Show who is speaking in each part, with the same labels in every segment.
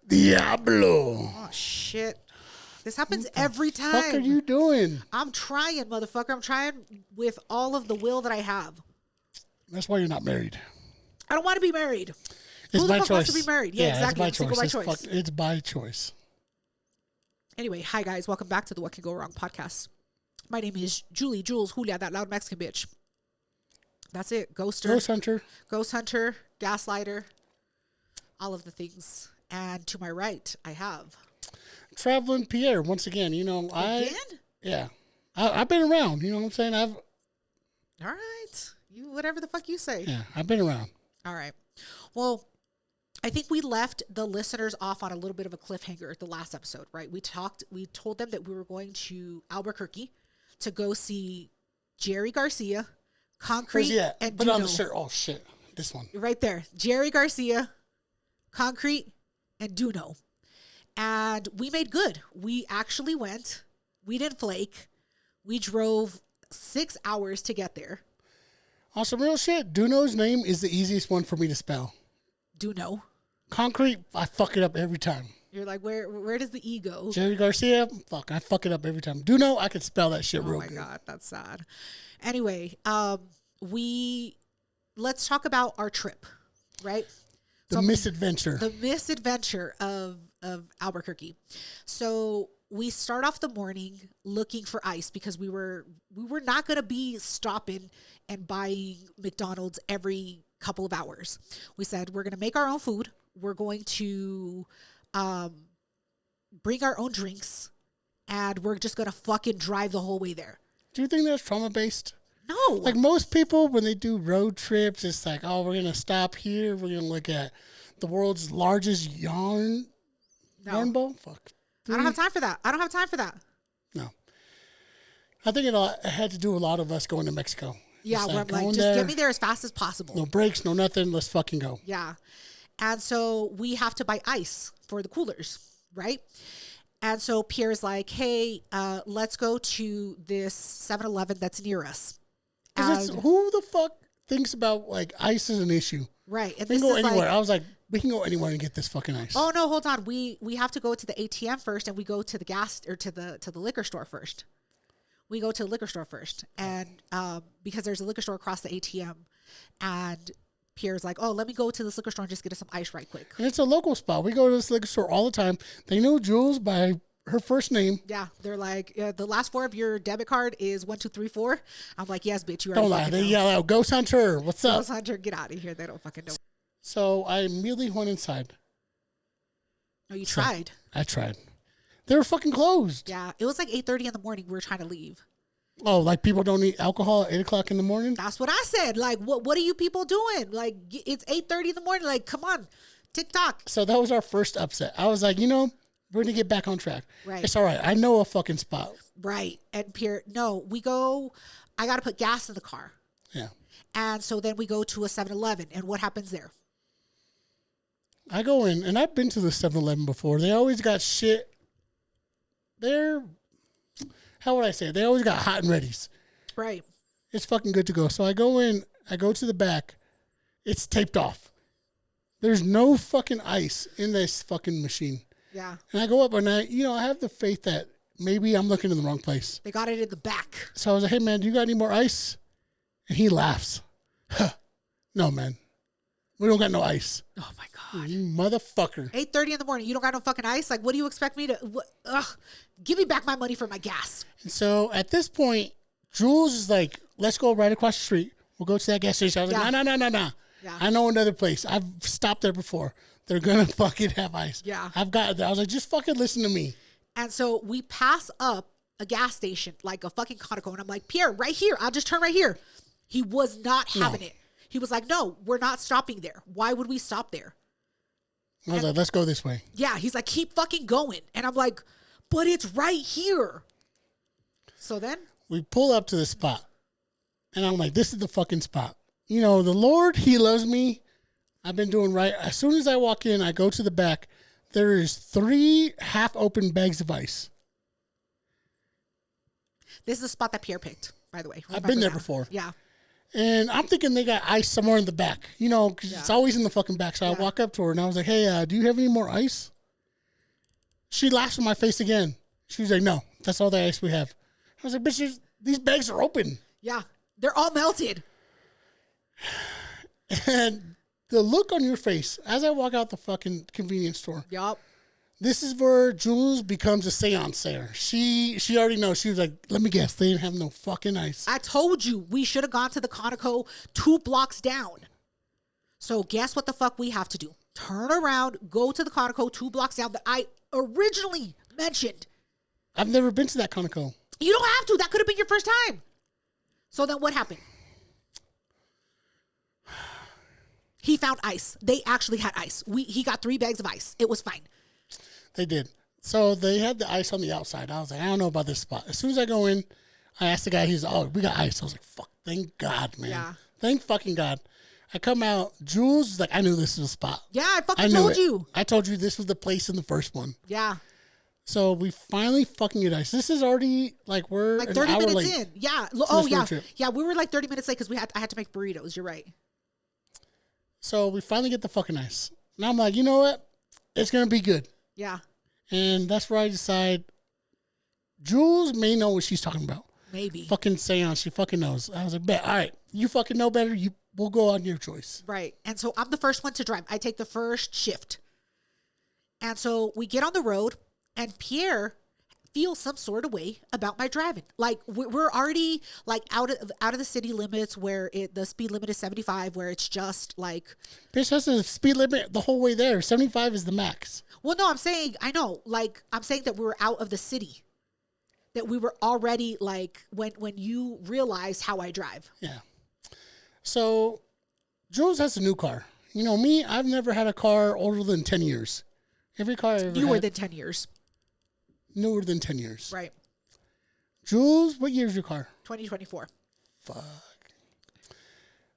Speaker 1: Diablo.
Speaker 2: Oh, shit. This happens every time.
Speaker 1: What the fuck are you doing?
Speaker 2: I'm trying, motherfucker. I'm trying with all of the will that I have.
Speaker 1: That's why you're not married.
Speaker 2: I don't want to be married.
Speaker 1: It's
Speaker 2: Who
Speaker 1: my
Speaker 2: the fuck
Speaker 1: choice.
Speaker 2: wants to be married? Yeah, exactly.
Speaker 1: It's my choice.
Speaker 2: By choice.
Speaker 1: It's by choice.
Speaker 2: Anyway, hi guys. Welcome back to the What Can Go Wrong podcast. My name is Jules, Julia, that loud Mexican bitch. That's it. Ghost Hunter, Gaslighter, all of the things. And to my right, I have...
Speaker 1: Traveling Pierre, once again. You know, I've been around. You know what I'm saying?
Speaker 2: All right. You, whatever the fuck you say.
Speaker 1: Yeah, I've been around.
Speaker 2: All right. Well, I think we left the listeners off on a little bit of a cliffhanger the last episode, right? We told them that we were going to Albuquerque to go see Jerry Garcia, Concrete, and
Speaker 1: Put
Speaker 2: DoKnow.
Speaker 1: on the shirt. Oh, shit. This one.
Speaker 2: Right there. Jerry Garcia, Concrete, and DoKnow. And we made good. We actually went. We didn't flake. We drove 6 hours to get there.
Speaker 1: On some real shit, DoKnow's name is the easiest one for me to spell.
Speaker 2: DoKnow.
Speaker 1: Concrete, I fuck it up every time.
Speaker 2: You're like, where does the E go?
Speaker 1: Jerry Garcia, I fuck it up every time. DoKnow, I could spell that shit real good.
Speaker 2: Oh my God, that's sad. Anyway, let's talk about our trip, right?
Speaker 1: The misadventure.
Speaker 2: The misadventure of Albuquerque. So we start off the morning looking for ice because we were not going to be stopping and buying McDonald's every couple of hours. We said we're going to make our own food. We're going to bring our own drinks, and we're just going to fucking drive the whole way there.
Speaker 1: Do you think that's trauma-based?
Speaker 2: No.
Speaker 1: Like most people, when they do road trips, it's like, oh, we're going to stop here. We're going to look at the world's largest yarn bowl. Fuck.
Speaker 2: I don't have time for that.
Speaker 1: No. I think it had to do with a lot of us going to Mexico.
Speaker 2: Yeah, where I'm like, just get me there as fast as possible.
Speaker 1: No breaks, no nothing. Let's fucking go.
Speaker 2: Yeah. And so we have to buy ice for the coolers, right? And so Pierre's like, hey, let's go to this 7-Eleven that's near us.
Speaker 1: Who the fuck thinks about, like, ice is an issue?
Speaker 2: Right. And
Speaker 1: we can go anywhere. I was like, we can go anywhere and get this fucking ice.
Speaker 2: Oh, no, hold on. We have to go to the ATM first, and we go to the to the liquor store first. We go to the liquor store first, and because there's a liquor store across the ATM, and Pierre's like, oh, let me go to this liquor store and just get us some ice right quick.
Speaker 1: And it's a local spot. We go to this liquor store all the time. They know Jules by her first name.
Speaker 2: Yeah, they're like, the last four of your debit card is 1234. I'm like, yes, bitch, you
Speaker 1: don't lie. They yell out, Ghost Hunter, what's up?
Speaker 2: Ghost Hunter, get out of here. They don't fucking know.
Speaker 1: So I immediately went inside.
Speaker 2: No, you tried.
Speaker 1: I tried. They were fucking closed.
Speaker 2: Yeah, it was like 8:30 in the morning. We were trying to leave.
Speaker 1: Oh, like people don't eat alcohol at 8 o'clock in the morning?
Speaker 2: That's what I said. Like, what are you people doing? Like, it's 8:30 in the morning. Like, come on, TikTok.
Speaker 1: So that was our first upset. I was like, we're going to get back on track.
Speaker 2: Right.
Speaker 1: It's all right. I know a fucking spot.
Speaker 2: Right. And Pierre, no, we go, I got to put gas in the car.
Speaker 1: Yeah. And
Speaker 2: so then we go to a 7-Eleven. And what happens there?
Speaker 1: I go in, and I've been to the 7-Eleven before. They always got shit. How would I say it? They always got hot and readies.
Speaker 2: Right.
Speaker 1: It's fucking good to go. So I go in, I go to the back. It's taped off. There's no fucking ice in this fucking machine.
Speaker 2: Yeah.
Speaker 1: And I go up, and I have the faith that maybe I'm looking in the wrong place.
Speaker 2: They got it in the back.
Speaker 1: So I was like, hey, man, do you got any more ice? And he laughs. Huh. No, man. We don't got no ice.
Speaker 2: Oh, my God.
Speaker 1: You motherfucker.
Speaker 2: 8:30 in the morning. You don't got no fucking ice? Like, what do you expect me to... give me back my money for my gas.
Speaker 1: And so at this point, Jules is like, let's go right across the street. We'll go to that gas station. I was like, no. Yeah. I know another place. I've stopped there before. They're going to fucking have ice.
Speaker 2: Yeah.
Speaker 1: I've got it there. I was like, just fucking listen to me.
Speaker 2: And so we pass up a gas station, like a fucking Conoco. And I'm like, Pierre, right here. I'll just turn right here. He was not having it. He was like, no, we're not stopping there. Why would we stop there?
Speaker 1: I was like, let's go this way.
Speaker 2: Yeah. He's like, keep fucking going. And I'm like, but it's right here. So then
Speaker 1: we pull up to the spot. And I'm like, this is the fucking spot. The Lord, he loves me. I've been doing right. As soon as I walk in, I go to the back. There is 3 half-open bags of ice.
Speaker 2: This is the spot that Pierre picked, by the way.
Speaker 1: I've been there before.
Speaker 2: Yeah.
Speaker 1: And I'm thinking they got ice somewhere in the back, because it's always in the fucking back. So I walk up to her, and I was like, hey, do you have any more ice? She laughs in my face again. She was like, no, that's all the ice we have. I was like, bitch, these bags are open.
Speaker 2: Yeah. They're all melted.
Speaker 1: And the look on your face as I walk out the fucking convenience store.
Speaker 2: Yup.
Speaker 1: This is where Jules becomes a seancer. She already knows. She was like, let me guess, they didn't have no fucking ice.
Speaker 2: I told you we should have gone to the Conoco 2 blocks down. So guess what the fuck we have to do? Turn around, go to the Conoco 2 blocks down that I originally mentioned.
Speaker 1: I've never been to that Conoco.
Speaker 2: You don't have to. That could have been your first time. So then what happened? He found ice. They actually had ice. He got 3 bags of ice. It was fine.
Speaker 1: They did. So they had the ice on the outside. I was like, I don't know about this spot. As soon as I go in, I asked the guy, he's like, oh, we got ice. I was like, fuck, thank God, man.
Speaker 2: Yeah.
Speaker 1: Thank fucking God. I come out, Jules is like, I knew this was the spot.
Speaker 2: Yeah, I fucking told you.
Speaker 1: I told you this was the place in the first one.
Speaker 2: Yeah.
Speaker 1: So we finally fucking get ice. This is already like we're
Speaker 2: like
Speaker 1: an
Speaker 2: 30
Speaker 1: hour
Speaker 2: minutes
Speaker 1: late
Speaker 2: in. Yeah. Oh, yeah.
Speaker 1: trip.
Speaker 2: Yeah, we were like 30 minutes late because I had to make burritos. You're right.
Speaker 1: So we finally get the fucking ice. Now I'm like, you know what? It's going to be good.
Speaker 2: Yeah.
Speaker 1: And that's where I decide Jules may know what she's talking about.
Speaker 2: Maybe.
Speaker 1: Fucking seance. She fucking knows. I was like, bet. All right. You fucking know better. We'll go on your choice.
Speaker 2: Right. And so I'm the first one to drive. I take the first shift. And so we get on the road and Pierre feels some sort of way about my driving. Like we're already like out of the city limits where the speed limit is 75, where it's just like.
Speaker 1: Bitch, that's the speed limit the whole way there. 75 is the max.
Speaker 2: Well, no, I'm saying that we were out of the city. That we were already like when you realize how I drive.
Speaker 1: Yeah. So Jules has a new car. You know me, I've never had a car older than 10 years. Every car I ever
Speaker 2: Newer
Speaker 1: had,
Speaker 2: than 10 years.
Speaker 1: Newer than 10 years.
Speaker 2: Right.
Speaker 1: Jules, what year is your car?
Speaker 2: 2024.
Speaker 1: Fuck.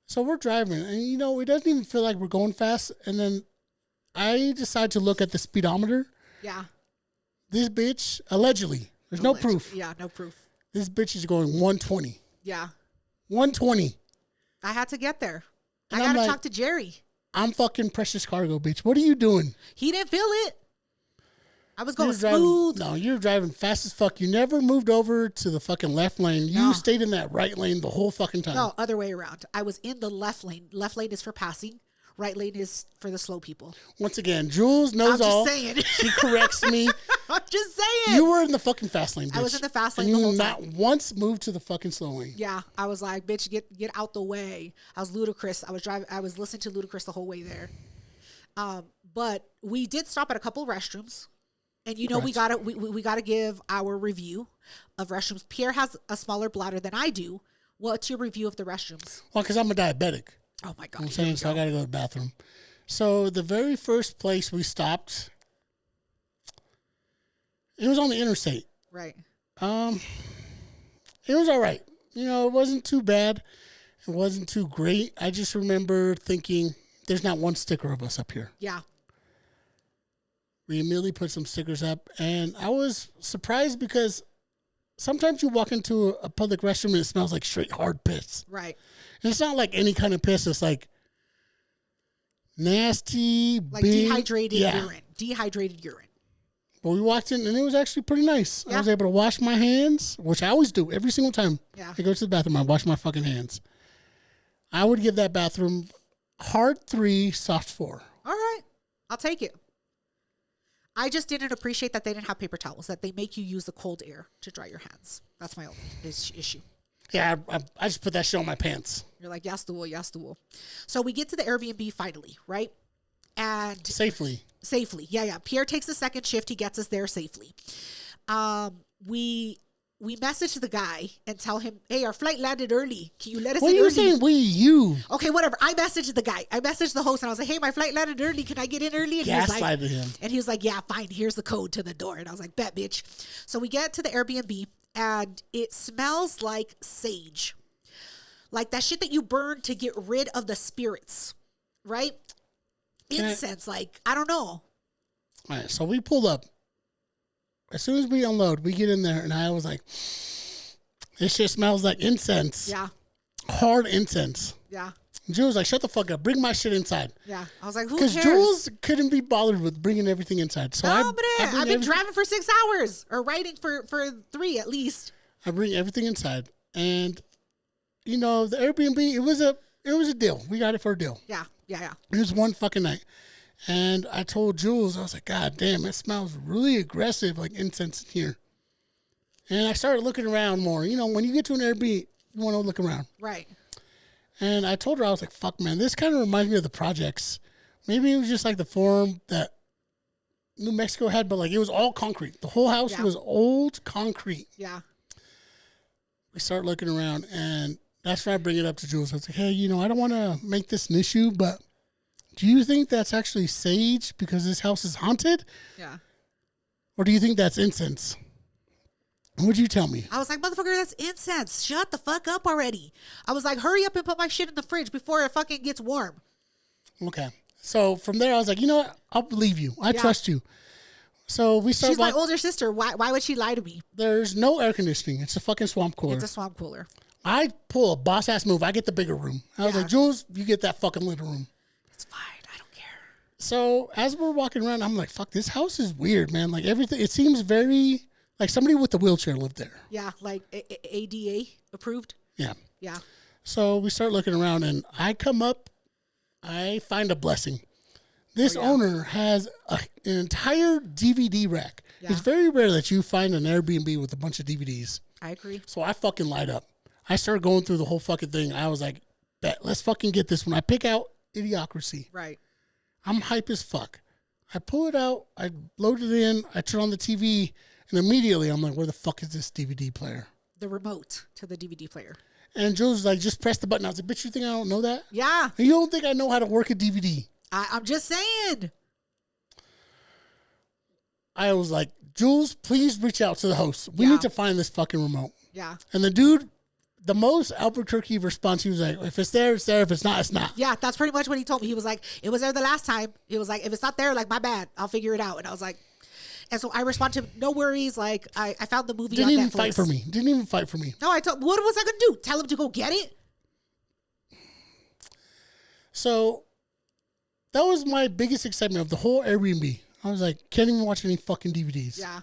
Speaker 1: So we're driving, and you know, it doesn't even feel like we're going fast. And then I decide to look at the speedometer.
Speaker 2: Yeah.
Speaker 1: This bitch, allegedly, there's no proof.
Speaker 2: Yeah, no proof.
Speaker 1: This bitch is going 120.
Speaker 2: Yeah.
Speaker 1: 120.
Speaker 2: I had to get there.
Speaker 1: And
Speaker 2: I
Speaker 1: I'm
Speaker 2: got to
Speaker 1: like,
Speaker 2: talk to Jerry.
Speaker 1: I'm fucking precious cargo, bitch. What are you doing?
Speaker 2: He didn't feel it. I was going
Speaker 1: Driving,
Speaker 2: smooth.
Speaker 1: no, you're driving fast as fuck. You never moved over to the fucking left lane. You
Speaker 2: No.
Speaker 1: stayed in that right lane the whole fucking time.
Speaker 2: No, other way around. I was in the left lane. Left lane is for passing. Right lane is for the slow people.
Speaker 1: Once again, Jules
Speaker 2: I'm
Speaker 1: knows
Speaker 2: just
Speaker 1: all.
Speaker 2: saying.
Speaker 1: She corrects me.
Speaker 2: I'm just saying.
Speaker 1: You were in the fucking fast lane, bitch.
Speaker 2: I was in the fast lane
Speaker 1: and
Speaker 2: the
Speaker 1: you
Speaker 2: whole
Speaker 1: not
Speaker 2: time.
Speaker 1: once moved to the fucking slow lane.
Speaker 2: Yeah, I was like, bitch, get out the way. I was Ludacris. I was listening to Ludacris the whole way there. But we did stop at a couple restrooms, and you know we gotta give our review of restrooms. Pierre has a smaller bladder than I do. What's your review of the restrooms?
Speaker 1: Well, because I'm a diabetic.
Speaker 2: Oh my god!
Speaker 1: I'm saying, so I got to go to the bathroom. So the very first place we stopped, it was on the interstate.
Speaker 2: Right.
Speaker 1: It was all right. You know, it wasn't too bad. It wasn't too great. I just remember thinking, there's not one sticker of us up here.
Speaker 2: Yeah.
Speaker 1: We immediately put some stickers up, and I was surprised because sometimes you walk into a public restroom and it smells like straight hard piss.
Speaker 2: Right.
Speaker 1: And it's not like any kind of piss. It's like nasty,
Speaker 2: Like
Speaker 1: big,
Speaker 2: dehydrated
Speaker 1: yeah.
Speaker 2: urine. Dehydrated urine.
Speaker 1: But we walked in, and it was actually pretty nice.
Speaker 2: Yeah.
Speaker 1: I was able to wash my hands, which I always do every single time
Speaker 2: Yeah.
Speaker 1: I go to the bathroom. I wash my fucking hands. I would give that bathroom hard 3, soft 4.
Speaker 2: All right. I'll take it. I just didn't appreciate that they didn't have paper towels, that they make you use the cold air to dry your hands. That's my only issue.
Speaker 1: Yeah, I just put that shit on my pants.
Speaker 2: You're like, yes, the wool, yes, the wool. So we get to the Airbnb finally, right? And
Speaker 1: Safely.
Speaker 2: Yeah. Pierre takes the second shift. He gets us there safely. We message the guy and tell him, hey, our flight landed early. Can you let us
Speaker 1: What
Speaker 2: in
Speaker 1: are you
Speaker 2: early?
Speaker 1: saying? You.
Speaker 2: Okay, whatever. I messaged the guy. I messaged the host and I was like, hey, my flight landed early. Can I get in early? And
Speaker 1: Gaslighted him.
Speaker 2: And he was like, yeah, fine. Here's the code to the door. And I was like, bet, bitch. So we get to the Airbnb and it smells like sage. Like that shit that you burn to get rid of the spirits, right? Incense, like, I don't know.
Speaker 1: All right, so we pulled up. As soon as we unload, we get in there, and I was like, this shit smells like incense.
Speaker 2: Yeah.
Speaker 1: Hard incense.
Speaker 2: Yeah.
Speaker 1: Jules was like, shut the fuck up. Bring my shit inside.
Speaker 2: Yeah. I was like, who cares?
Speaker 1: Because Jules couldn't be bothered with bringing everything inside. So
Speaker 2: I've been driving for 6 hours or riding for 3 at least.
Speaker 1: I bring everything inside. And, the Airbnb, it was a deal. We got it for a deal.
Speaker 2: Yeah.
Speaker 1: It was one fucking night. And I told Jules, I was like, God damn, it smells really aggressive, like incense in here. And I started looking around more. When you get to an Airbnb, you want to look around.
Speaker 2: Right.
Speaker 1: And I told her, I was like, fuck, man, this kind of reminds me of the projects. Maybe it was just like the form that New Mexico had, but like it was all concrete. The whole house was old concrete.
Speaker 2: Yeah.
Speaker 1: We start looking around, and that's when I bring it up to Jules. I was like, hey, I don't want to make this an issue, but do you think that's actually sage because this house is haunted?
Speaker 2: Yeah.
Speaker 1: Or do you think that's incense? What'd you tell me?
Speaker 2: I was like, motherfucker, that's incense. Shut the fuck up already. I was like, hurry up and put my shit in the fridge before it fucking gets warm.
Speaker 1: Okay. So from there, I was like, you know what? I'll believe you. I trust you. So we started.
Speaker 2: She's my older sister. Why would she lie to me?
Speaker 1: There's no air conditioning. It's a fucking swamp cooler.
Speaker 2: It's a swamp cooler.
Speaker 1: I pull a boss-ass move. I get the bigger room. I was like, Jules, you get that fucking little room.
Speaker 2: It's fine. I don't care.
Speaker 1: So as we're walking around, I'm like, fuck, this house is weird, man. Like everything, it seems very, like somebody with a wheelchair lived there.
Speaker 2: Yeah, like ADA approved.
Speaker 1: Yeah.
Speaker 2: Yeah.
Speaker 1: So we start looking around, and I come up, I find a blessing. This owner has an entire DVD rack.
Speaker 2: Yeah.
Speaker 1: It's very rare that you find an Airbnb with a bunch of DVDs.
Speaker 2: I agree.
Speaker 1: So I fucking light up. I started going through the whole fucking thing. I was like, bet, let's fucking get this one. I pick out Idiocracy.
Speaker 2: Right.
Speaker 1: I'm hype as fuck. I pull it out. I load it in. I turn on the TV. And immediately I'm like, where the fuck is this DVD player?
Speaker 2: The remote to the DVD player.
Speaker 1: And Jules was like, just press the button. I was like, bitch, you think I don't know that?
Speaker 2: Yeah.
Speaker 1: And you don't think I know how to work a DVD?
Speaker 2: I'm just saying.
Speaker 1: I was like, Jules, please reach out to the host. We need to find this fucking remote.
Speaker 2: Yeah.
Speaker 1: And the dude, the most Albuquerque response, he was like, if it's there, it's there. If it's not, it's not.
Speaker 2: Yeah, that's pretty much what he told me. He was like, it was there the last time. He was like, if it's not there, like, my bad. I'll figure it out. And I was like, and so I responded to him, no worries. Like, I found the movie
Speaker 1: Didn't
Speaker 2: on
Speaker 1: even
Speaker 2: Netflix.
Speaker 1: fight for me. Didn't even fight for me.
Speaker 2: No, what was I going to do? Tell him to go get it?
Speaker 1: So that was my biggest excitement of the whole Airbnb. I was like, can't even watch any fucking DVDs.
Speaker 2: Yeah.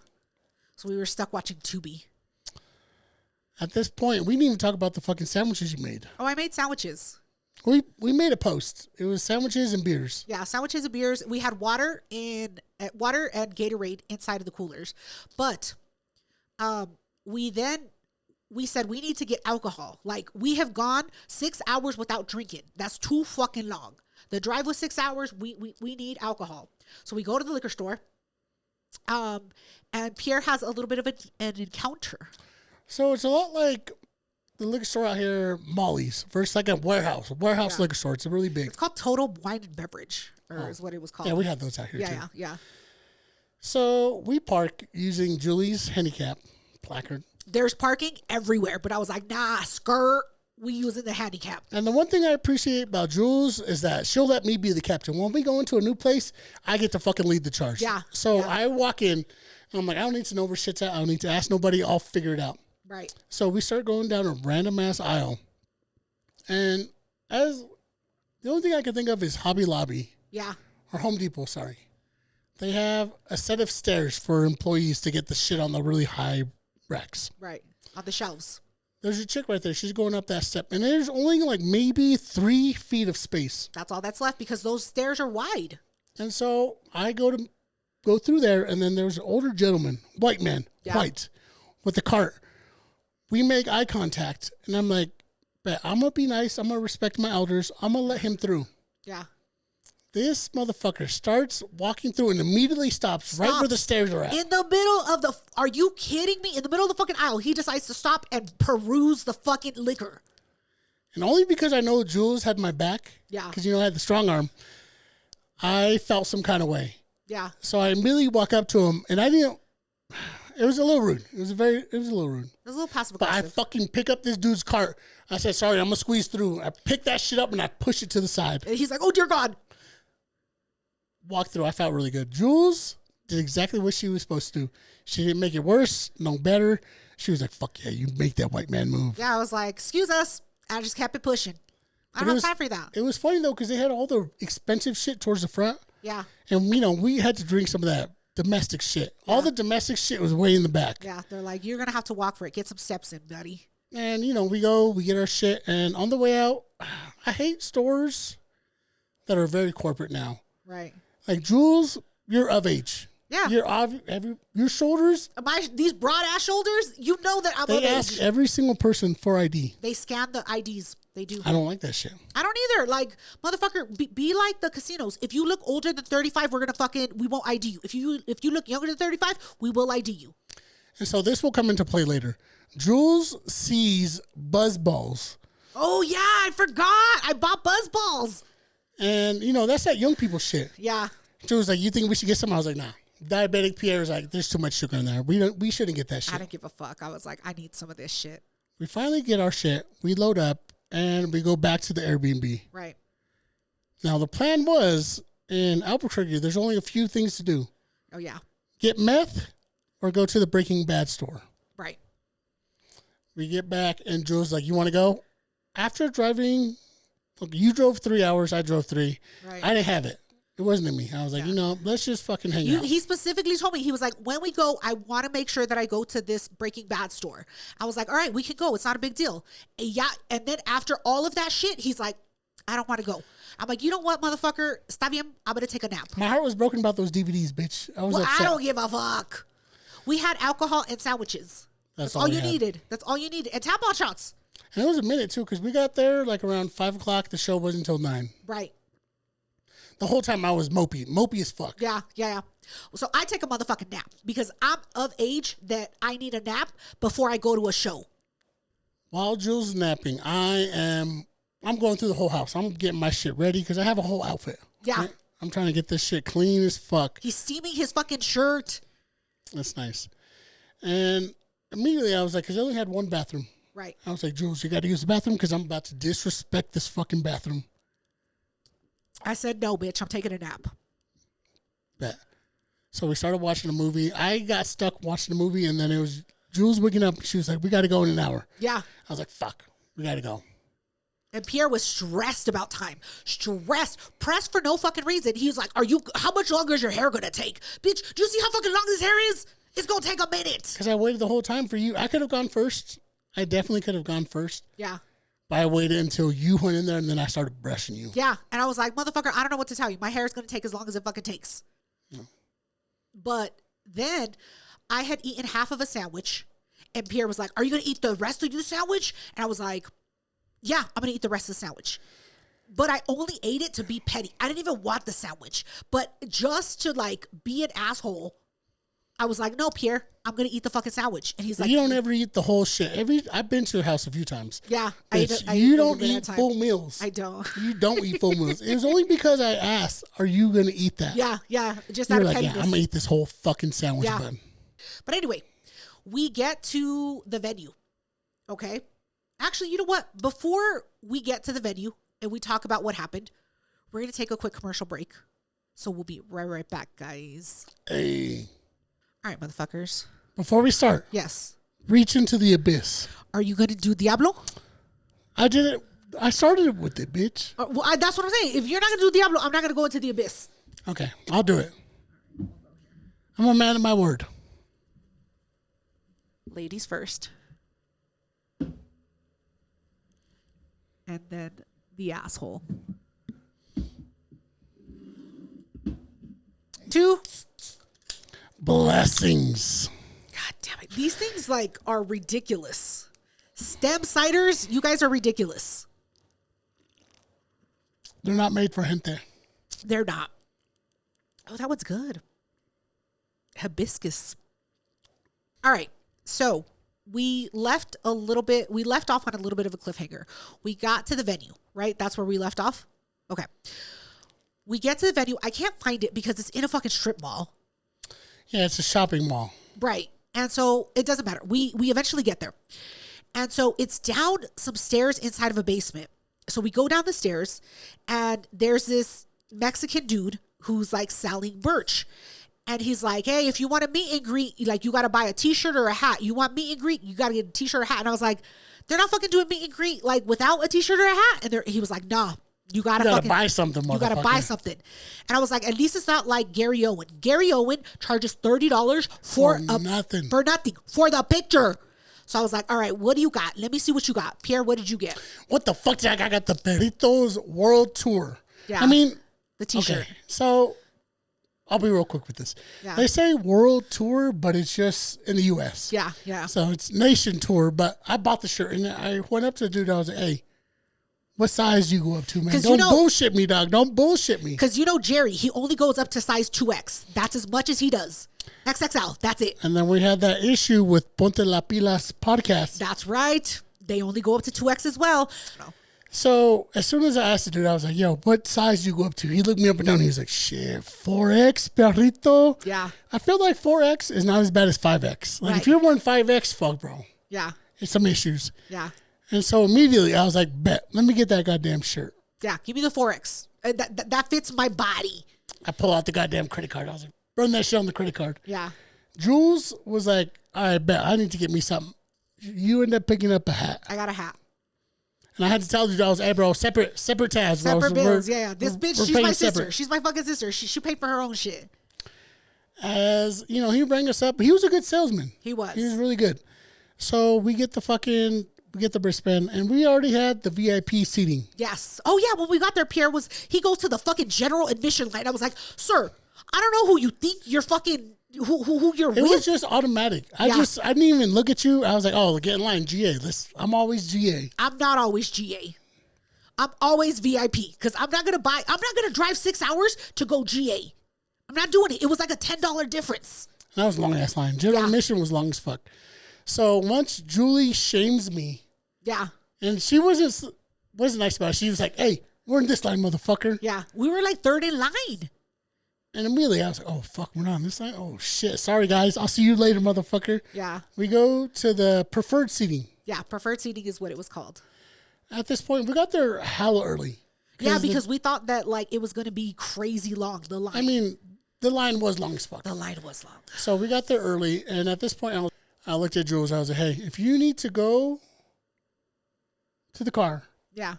Speaker 2: So we were stuck watching Tubi.
Speaker 1: At this point, we didn't even talk about the fucking sandwiches you made.
Speaker 2: Oh, I made sandwiches.
Speaker 1: We made a post. It was sandwiches and beers.
Speaker 2: Yeah, sandwiches and beers. We had water and Gatorade inside of the coolers. But we said we need to get alcohol. Like, we have gone 6 hours without drinking. That's too fucking long. The drive was 6 hours. We need alcohol. So we go to the liquor store. And Pierre has a little bit of an encounter.
Speaker 1: So it's a lot like the liquor store out here, Molly's. First, like a warehouse liquor store. It's really big.
Speaker 2: It's called Total Wine and Beverage, is what it was called.
Speaker 1: Yeah, we have those out here too.
Speaker 2: Yeah.
Speaker 1: So we park using Julie's handicap placard.
Speaker 2: There's parking everywhere, but I was like, nah, skirt. We using the handicap.
Speaker 1: And the one thing I appreciate about Jules is that she'll let me be the captain. When we go into a new place, I get to fucking lead the charge.
Speaker 2: Yeah.
Speaker 1: So I walk in, and I'm like, I don't need to know where shit's at. I don't need to ask nobody. I'll figure it out.
Speaker 2: Right.
Speaker 1: So we start going down a random ass aisle. And the only thing I can think of is Hobby Lobby.
Speaker 2: Yeah.
Speaker 1: Or Home Depot, sorry. They have a set of stairs for employees to get the shit on the really high racks.
Speaker 2: Right. On the shelves.
Speaker 1: There's a chick right there. She's going up that step. And there's only like maybe 3 feet of space.
Speaker 2: That's all that's left because those stairs are wide.
Speaker 1: And so I go through there, and then there's an older gentleman, white man, white, with the cart. We make eye contact, and I'm like, I'm going to be nice. I'm going to respect my elders. I'm going to let him through.
Speaker 2: Yeah.
Speaker 1: This motherfucker starts walking through and immediately stops right where the stairs are at.
Speaker 2: In the middle of are you kidding me? In the middle of the fucking aisle, he decides to stop and peruse the fucking liquor.
Speaker 1: And only because I know Jules had my back.
Speaker 2: Yeah.
Speaker 1: Because, I had the strong arm. I felt some kind of way.
Speaker 2: Yeah.
Speaker 1: So I immediately walk up to him, and I didn't. It was a little rude. It was a little rude.
Speaker 2: It was a little passive
Speaker 1: But I
Speaker 2: aggressive.
Speaker 1: fucking pick up this dude's cart. I said, sorry, I'm going to squeeze through. I pick that shit up and I push it to the side.
Speaker 2: And he's like, oh, dear God.
Speaker 1: Walk through. I felt really good. Jules did exactly what she was supposed to do. She didn't make it worse, no better. She was like, fuck yeah, you make that white man move.
Speaker 2: Yeah, I was like, excuse us. I just kept it pushing. I don't have time for that.
Speaker 1: It was funny though because they had all the expensive shit towards the front.
Speaker 2: Yeah.
Speaker 1: And we had to drink some of that domestic shit. Yeah. All the domestic shit was way in the back.
Speaker 2: Yeah, they're like, you're gonna have to walk for it. Get some steps in, buddy.
Speaker 1: And we get our shit, and on the way out, I hate stores that are very corporate now.
Speaker 2: Right.
Speaker 1: Like Jules, you're of age.
Speaker 2: Yeah.
Speaker 1: Your shoulders.
Speaker 2: These broad ass shoulders. You know that I'm of age.
Speaker 1: They ask every single person for ID.
Speaker 2: They scan the IDs. They do.
Speaker 1: I don't like that shit.
Speaker 2: I don't either. Like, motherfucker, be like the casinos. If you look older than 35, we won't ID you. If you look younger than 35, we will ID you.
Speaker 1: And so this will come into play later. Jules sees buzz balls.
Speaker 2: Oh yeah, I forgot. I bought buzz balls.
Speaker 1: And that's that young people shit.
Speaker 2: Yeah.
Speaker 1: Jules was like, you think we should get some? I was like, nah. Diabetic Pierre was like, there's too much sugar in there. We shouldn't get that shit.
Speaker 2: I didn't give a fuck. I was like, I need some of this shit.
Speaker 1: We finally get our shit. We load up and we go back to the Airbnb.
Speaker 2: Right.
Speaker 1: Now the plan was in Albuquerque, there's only a few things to do.
Speaker 2: Oh yeah.
Speaker 1: Get meth or go to the Breaking Bad store.
Speaker 2: Right.
Speaker 1: We get back and Joe's like, you want to go? After driving, look, you drove 3 hours, I drove 3.
Speaker 2: Right.
Speaker 1: I didn't have it. It wasn't in me. I was like, let's just fucking hang out.
Speaker 2: He specifically told me, he was like, when we go, I want to make sure that I go to this Breaking Bad store. I was like, all right, we can go. It's not a big deal. And yeah. And then after all of that shit, he's like, I don't want to go. I'm like, you know what, motherfucker? Está bien. I'm going to take a nap.
Speaker 1: My heart was broken about those DVDs, bitch. I was upset.
Speaker 2: I don't give a fuck. We had alcohol and sandwiches. That's all you needed. That's all you needed. And tampon shots.
Speaker 1: And it was a minute, too, because we got there like around 5 o'clock. The show wasn't until 9.
Speaker 2: Right.
Speaker 1: The whole time I was mopey as fuck.
Speaker 2: Yeah. So I take a motherfucking nap because I'm of age that I need a nap before I go to a show.
Speaker 1: While Jules is napping, I'm going through the whole house. I'm getting my shit ready because I have a whole outfit.
Speaker 2: Yeah.
Speaker 1: Right? I'm trying to get this shit clean as fuck.
Speaker 2: He's steaming his fucking shirt.
Speaker 1: That's nice. And immediately I was like, because I only had one bathroom.
Speaker 2: Right.
Speaker 1: I was like, Jules, you got to use the bathroom because I'm about to disrespect this fucking bathroom.
Speaker 2: I said, no, bitch, I'm taking a nap.
Speaker 1: Bet. So we started watching a movie. I got stuck watching the movie, and then it was Jules waking up. She was like, we got to go in an hour.
Speaker 2: Yeah.
Speaker 1: I was like, fuck, we got to go.
Speaker 2: And Pierre was stressed about time. Pressed for no fucking reason. He was like, how much longer is your hair going to take? Bitch, do you see how fucking long this hair is? It's going to take a minute.
Speaker 1: Because I waited the whole time for you. I could have gone first. I definitely could have gone first.
Speaker 2: Yeah.
Speaker 1: But I waited until you went in there, and then I started brushing you.
Speaker 2: Yeah. And I was like, motherfucker, I don't know what to tell you. My hair is going to take as long as it fucking takes. Yeah. But then I had eaten half of a sandwich, and Pierre was like, are you going to eat the rest of your sandwich? And I was like, yeah, I'm going to eat the rest of the sandwich. But I only ate it to be petty. I didn't even want the sandwich. But just to, like, be an asshole, I was like, no, Pierre, I'm going to eat the fucking sandwich. And he's like,
Speaker 1: you don't ever eat the whole shit. I've been to your house a few times.
Speaker 2: Yeah.
Speaker 1: You don't eat full meals.
Speaker 2: I don't.
Speaker 1: You don't eat full meals. It was only because I asked, are you going to eat that?
Speaker 2: Yeah. Just out of pettiness.
Speaker 1: Yeah, I'm going to eat this whole fucking sandwich, bud.
Speaker 2: But anyway, we get to the venue. Okay. Actually, you know what? Before we get to the venue and we talk about what happened, we're going to take a quick commercial break. So we'll be right back, guys.
Speaker 1: Hey.
Speaker 2: All right, motherfuckers.
Speaker 1: Before we start.
Speaker 2: Yes.
Speaker 1: Reach into the abyss.
Speaker 2: Are you going to do Diablo?
Speaker 1: I did it. I started it with it, bitch.
Speaker 2: That's what I'm saying. If you're not going to do Diablo, I'm not going to go into the abyss.
Speaker 1: Okay. I'll do it. I'm a man of my word.
Speaker 2: Ladies first. And then the asshole. 2
Speaker 1: blessings.
Speaker 2: God damn it. These things are ridiculous. Stem ciders, you guys are ridiculous.
Speaker 1: They're not made for gente.
Speaker 2: They're not. Oh, that one's good. Hibiscus. All right. So we left off on a little bit of a cliffhanger. We got to the venue, right? That's where we left off. Okay. We get to the venue. I can't find it because it's in a fucking strip mall.
Speaker 1: Yeah, it's a shopping mall.
Speaker 2: Right. And so it doesn't matter. We eventually get there. And so it's down some stairs inside of a basement. So we go down the stairs and there's this Mexican dude who's selling merch. And he's like, hey, if you want a meet and greet, you got to buy a t-shirt or a hat. You want meet and greet, you got to get a t-shirt or a hat. And I was like, They're not fucking doing meet and greet like without a t-shirt or a hat. And he was like, nah, you gotta
Speaker 1: buy something, motherfucker.
Speaker 2: You gotta buy something. And I was like, at least it's not like Gary Owen. Gary Owen charges $30 for
Speaker 1: nothing.
Speaker 2: For nothing. For the picture. So I was like, all right, what do you got? Let me see what you got. Pierre, what did you get?
Speaker 1: What the fuck did I got? I got the Perritos World Tour.
Speaker 2: Yeah.
Speaker 1: I mean,
Speaker 2: the t-shirt.
Speaker 1: Okay, so I'll be real quick with this.
Speaker 2: Yeah.
Speaker 1: They say World Tour, but it's just in the U.S.
Speaker 2: Yeah, yeah.
Speaker 1: So it's Nation Tour, but I bought the shirt, and I went up to the dude. I was like, hey, what size do you go up to, man? Don't bullshit me, dog. Don't bullshit me.
Speaker 2: Because Jerry, he only goes up to size 2X. That's as much as he does. XXL, that's it.
Speaker 1: And then we had that issue with Ponte La Pilas podcast.
Speaker 2: That's right. They only go up to 2X as well.
Speaker 1: So as soon as I asked the dude, I was like, yo, what size do you go up to? He looked me up and down. He was like, shit, 4X, perrito?
Speaker 2: Yeah.
Speaker 1: I feel like 4X is not as bad as 5X. Like, if you're wearing 5X, fuck, bro.
Speaker 2: Yeah.
Speaker 1: It's some issues.
Speaker 2: Yeah.
Speaker 1: And so immediately I was like, bet, let me get that goddamn shirt.
Speaker 2: Yeah, give me the 4X. That fits my body.
Speaker 1: I pull out the goddamn credit card. I was like, run that shit on the credit card.
Speaker 2: Yeah.
Speaker 1: Jules was like, all right, bet, I need to get me something. You end up picking up a hat.
Speaker 2: I got a hat.
Speaker 1: And I had to tell you, I was, hey, bro, separate tabs.
Speaker 2: Separate bills, yeah. This bitch, she's my sister.
Speaker 1: Separate.
Speaker 2: She's my fucking sister. She paid for her own shit.
Speaker 1: As, you know, he rang us up. He was a good salesman.
Speaker 2: He was
Speaker 1: really good. So we get the wristband, and we already had the VIP seating.
Speaker 2: Yes. Oh, yeah, when we got there, Pierre he goes to the fucking general admission line. I was like, sir, I don't know who you think you're fucking, who you're with.
Speaker 1: It was just automatic. I didn't even look at you. I was like, oh, get in line, GA. I'm always GA.
Speaker 2: I'm not always GA. I'm always VIP because I'm not going to drive 6 hours to go GA. I'm not doing it. It was like a $10 difference.
Speaker 1: That was a long ass line. General admission was long as fuck. So once Julie shames me.
Speaker 2: Yeah.
Speaker 1: And she wasn't nice about it. She was like, hey, we're in this line, motherfucker.
Speaker 2: Yeah. We were like third in line.
Speaker 1: And immediately I was like, oh, fuck, we're not on this line? Oh, shit. Sorry, guys. I'll see you later, motherfucker.
Speaker 2: Yeah.
Speaker 1: We go to the preferred seating.
Speaker 2: Yeah. Preferred seating is what it was called.
Speaker 1: At this point, we got there hella early.
Speaker 2: Yeah, because we thought that like it was going to be crazy long, the line.
Speaker 1: I mean, the line was long as fuck.
Speaker 2: The line was long.
Speaker 1: So we got there early. And at this point, I looked at Jules. I was like, hey, if you need to go to the car.
Speaker 2: Yeah.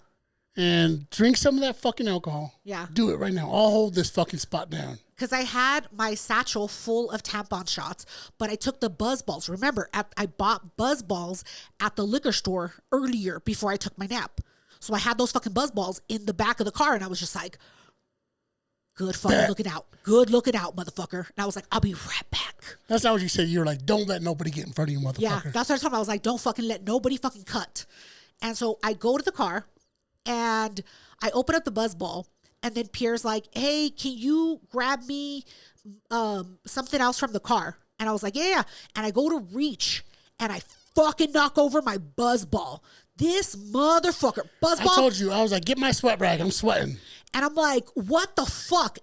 Speaker 1: And drink some of that fucking alcohol.
Speaker 2: Yeah.
Speaker 1: Do it right now. I'll hold this fucking spot down.
Speaker 2: Because I had my satchel full of tampon shots, but I took the buzz balls. Remember, I bought buzz balls at the liquor store earlier before I took my nap. So I had those fucking buzz balls in the back of the car, and I was just like, good fucking looking out. Good looking out, motherfucker. And I was like, I'll be right back.
Speaker 1: That's not what you said. You were like, don't let nobody get in front of you, motherfucker.
Speaker 2: Yeah, that's what I told him. I was like, don't fucking let nobody fucking cut. And so I go to the car, and I open up the buzz ball, and then Pierre's like, hey, can you grab me something else from the car? And I was like, yeah. And I go to reach, and I fucking knock over my buzz ball. This motherfucker, buzz ball.
Speaker 1: I told you, I was like, get my sweat rag. I'm sweating.
Speaker 2: And I'm like, what the fuck?